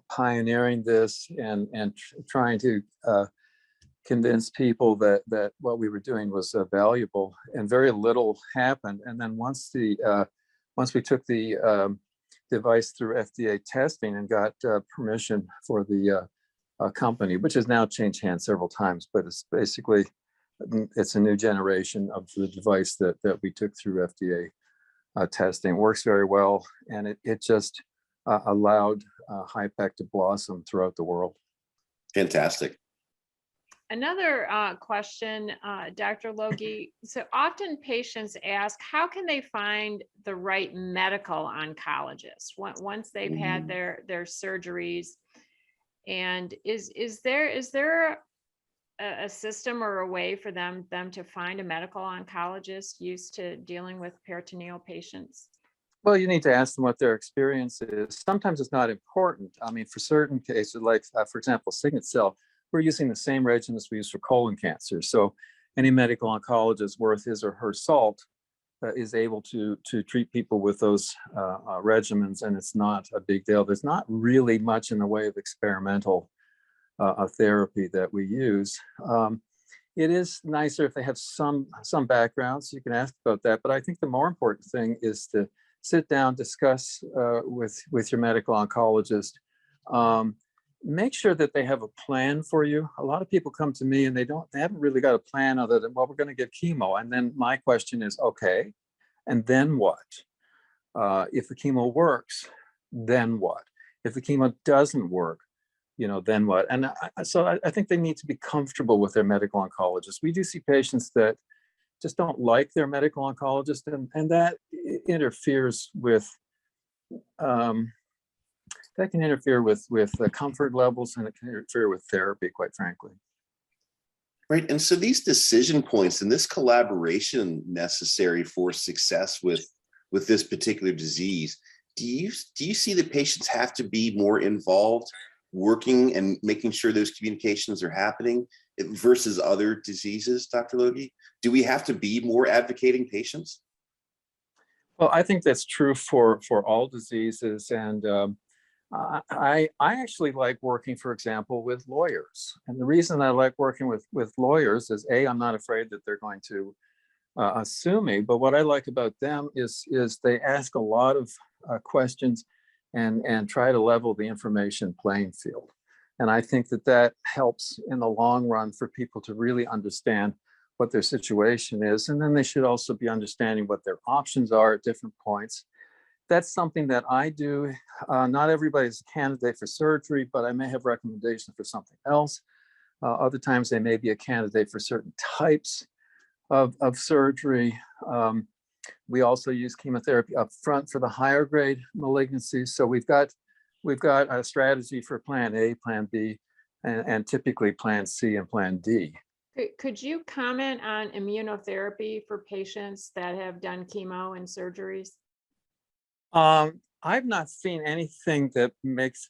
pioneering this and trying to convince people that what we were doing was valuable, and very little happened. And then once we took the device through FDA testing and got permission for the company, which has now changed hands several times, but it's a new generation of the device that we took through FDA testing. Works very well, and it just allowed HIPEC to blossom throughout the world. Fantastic. Another question, Dr. Loggie. So often patients ask, how can they find the right medical oncologist once they've had their surgeries? And is there a system or a way for them to find a medical oncologist used to dealing with peritoneal patients? Well, you need to ask them what their experience is. Sometimes it's not important. I mean, for certain cases, like for example, Signet cell, we're using the same regimens we use for colon cancer. So any medical oncologist worth his or her salt is able to treat people with those regimens, and it's not a big deal. There's not really much in the way of experimental therapy that we use. It is nicer if they have some background, so you can ask about that. But I think the more important thing is to sit down, discuss with your medical oncologist. Make sure that they have a plan for you. A lot of people come to me and they haven't really got a plan other than, well, we're going to give chemo. And then my question is, okay, and then what? If the chemo works, then what? If the chemo doesn't work, then what? And so I think they need to be comfortable with their medical oncologist. We do see patients that just don't like their medical oncologist, and that interferes with that can interfere with the comfort levels, and it can interfere with therapy, quite frankly. Right. And so these decision points and this collaboration necessary for success with this particular disease, do you see that patients have to be more involved, working and making sure those communications are happening versus other diseases, Dr. Loggie? Do we have to be more advocating patients? Well, I think that's true for all diseases. And I actually like working, for example, with lawyers. And the reason I like working with lawyers is, A, I'm not afraid that they're going to sue me, but what I like about them is they ask a lot of questions and try to level the information playing field. And I think that helps in the long run for people to really understand what their situation is. And then they should also be understanding what their options are at different points. That's something that I do. Not everybody's a candidate for surgery, but I may have recommendations for something else. Other times they may be a candidate for certain types of surgery. We also use chemotherapy up front for the higher grade malignancies. So we've got a strategy for plan A, plan B, and typically plan C and plan D. Could you comment on immunotherapy for patients that have done chemo and surgeries? I've not seen anything that makes,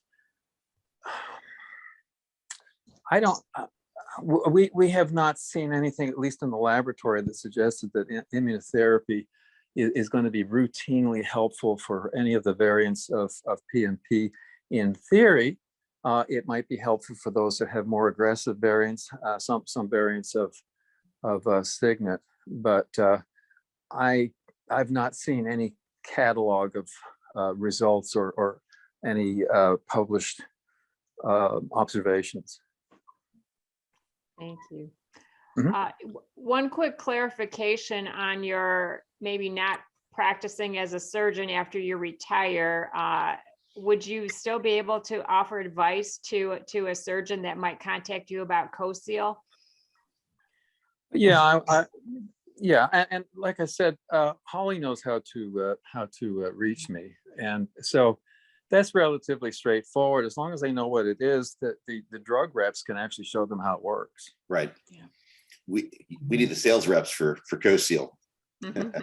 we have not seen anything, at least in the laboratory, that suggested that immunotherapy is going to be routinely helpful for any of the variants of PMP. In theory, it might be helpful for those that have more aggressive variants, some variants of Signet, but I've not seen any catalog of results or any published observations. Thank you. Mm-hmm. One quick clarification on your maybe not practicing as a surgeon after you retire. Would you still be able to offer advice to a surgeon that might contact you about co-seal? Yeah, yeah, and like I said, Holly knows how to reach me, and so that's relatively straightforward. As long as they know what it is, that the drug reps can actually show them how it works. Right. Yeah. We need the sales reps for co-seal. Mm-hmm.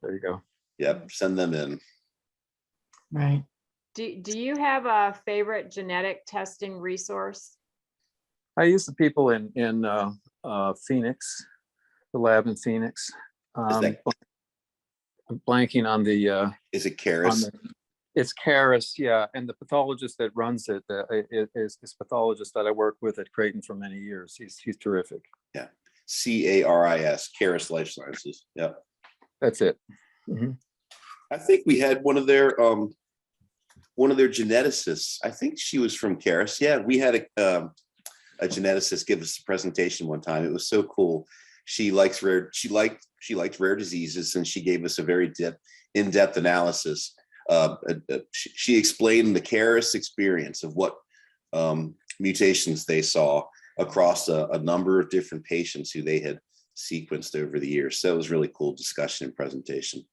There you go. Yep, send them in. Right. Do you have a favorite genetic testing resource? I use the people in Phoenix, the lab in Phoenix. I'm blanking on the. Is it Caris? It's Caris, yeah, and the pathologist that runs it is a pathologist that I worked with at Creighton for many years. He's terrific. Yeah, CARIS, Caris Life Sciences. Yeah, that's it. Mm-hmm. I think we had one of their geneticists. I think she was from Caris. Yeah, we had a geneticist give us a presentation one time. It was so cool. She liked rare diseases, and she gave us a very in-depth analysis. She explained the Caris experience of what mutations they saw across a number of different patients who they had sequenced over the years. So it was really cool discussion and presentation.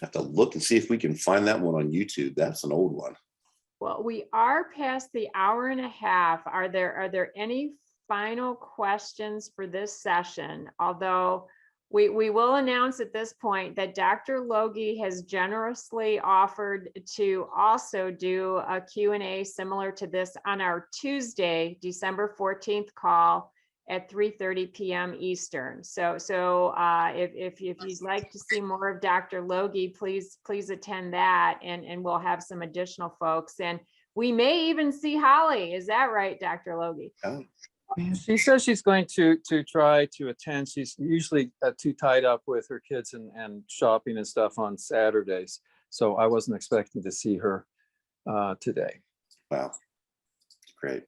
I have to look and see if we can find that one on YouTube. That's an old one. Well, we are past the hour and a half. Are there any final questions for this session? Although we will announce at this point that Dr. Loggie has generously offered to also do a Q&A similar to this on our Tuesday, December 14th call at 3:30 p.m. Eastern. So if you'd like to see more of Dr. Loggie, please attend that, and we'll have some additional folks. And we may even see Holly. Is that right, Dr. Loggie? Oh. She says she's going to try to attend. She's usually too tied up with her kids and shopping and stuff on Saturdays. So I wasn't expecting to see her today. Wow, great.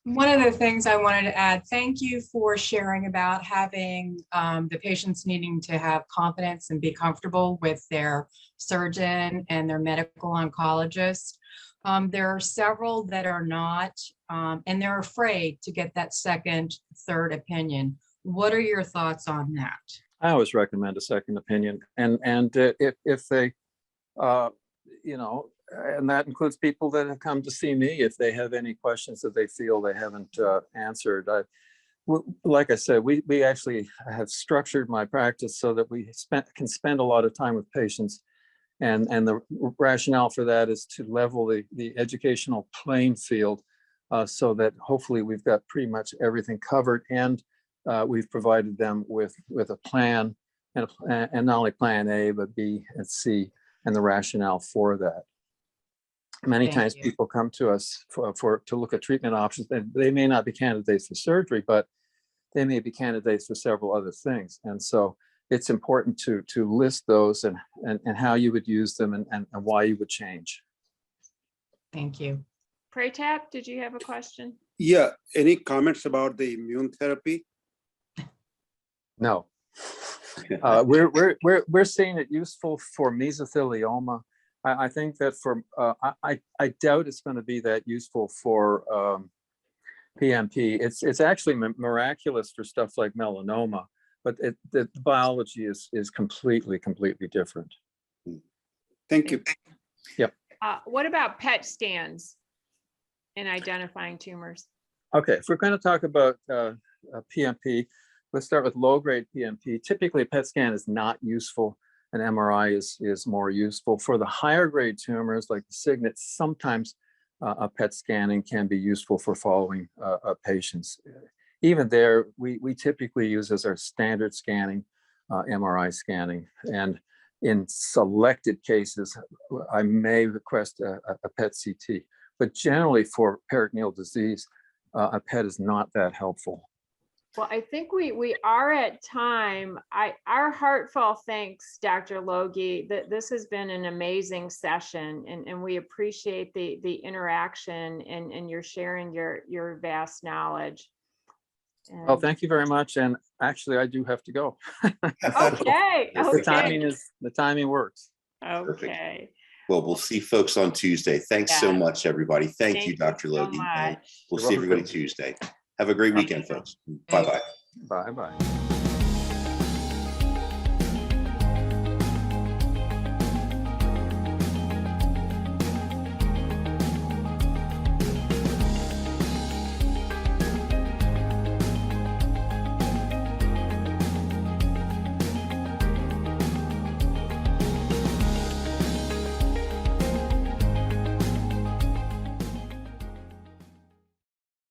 One of the things I wanted to add, thank you for sharing about having the patients needing to have confidence and be comfortable with their surgeon and their medical oncologist. There are several that are not, and they're afraid to get that second, third opinion. What are your thoughts on that? I always recommend a second opinion, and if they, you know, and that includes people that have come to see me if they have any questions that they feel they haven't answered. Like I said, we actually have structured my practice so that we can spend a lot of time with patients, and the rationale for that is to level the educational playing field, so that hopefully we've got pretty much everything covered, and we've provided them with a plan, and not only plan A, but B and C, and the rationale for that. Many Thank times you. people come to us to look at treatment options, and they may not be candidates for surgery, but they may be candidates for several other things. And so it's important to list those and how you would use them and why you would change. Thank you. Pratap, did you have a question? Yeah, any comments about the immune therapy? No. We're seeing it useful for mesothelioma. I think that for I doubt it's going to be that useful for PMP. It's actually miraculous for stuff like melanoma, but the biology is completely different. Thank you. Yep. What about PET scans in identifying tumors? Okay, if we're going to talk about PMP, let's start with low-grade PMP. Typically, a PET scan is not useful. An MRI is more useful. For the higher grade tumors like the cygnets, sometimes a PET scanning can be useful for following patients. Even there, we typically use as our standard scanning MRI scanning. And in selected cases, I may request a PET CT. But generally for peritoneal disease, a PET is not that helpful. Well, I think we are at time. Our heartfelt thanks, Dr. Loggie, that this has been an amazing session, and we appreciate the interaction and your sharing your vast knowledge. Well, thank you very much. And actually, I do have to go. Okay. The timing works. Okay. Well, we'll see folks on Tuesday. Thanks so Yeah. much, everybody. Thank you, Dr. so Loggie. And much. we'll You're see everybody welcome. Tuesday. Have a great weekend, folks. Bye-bye. Bye-bye.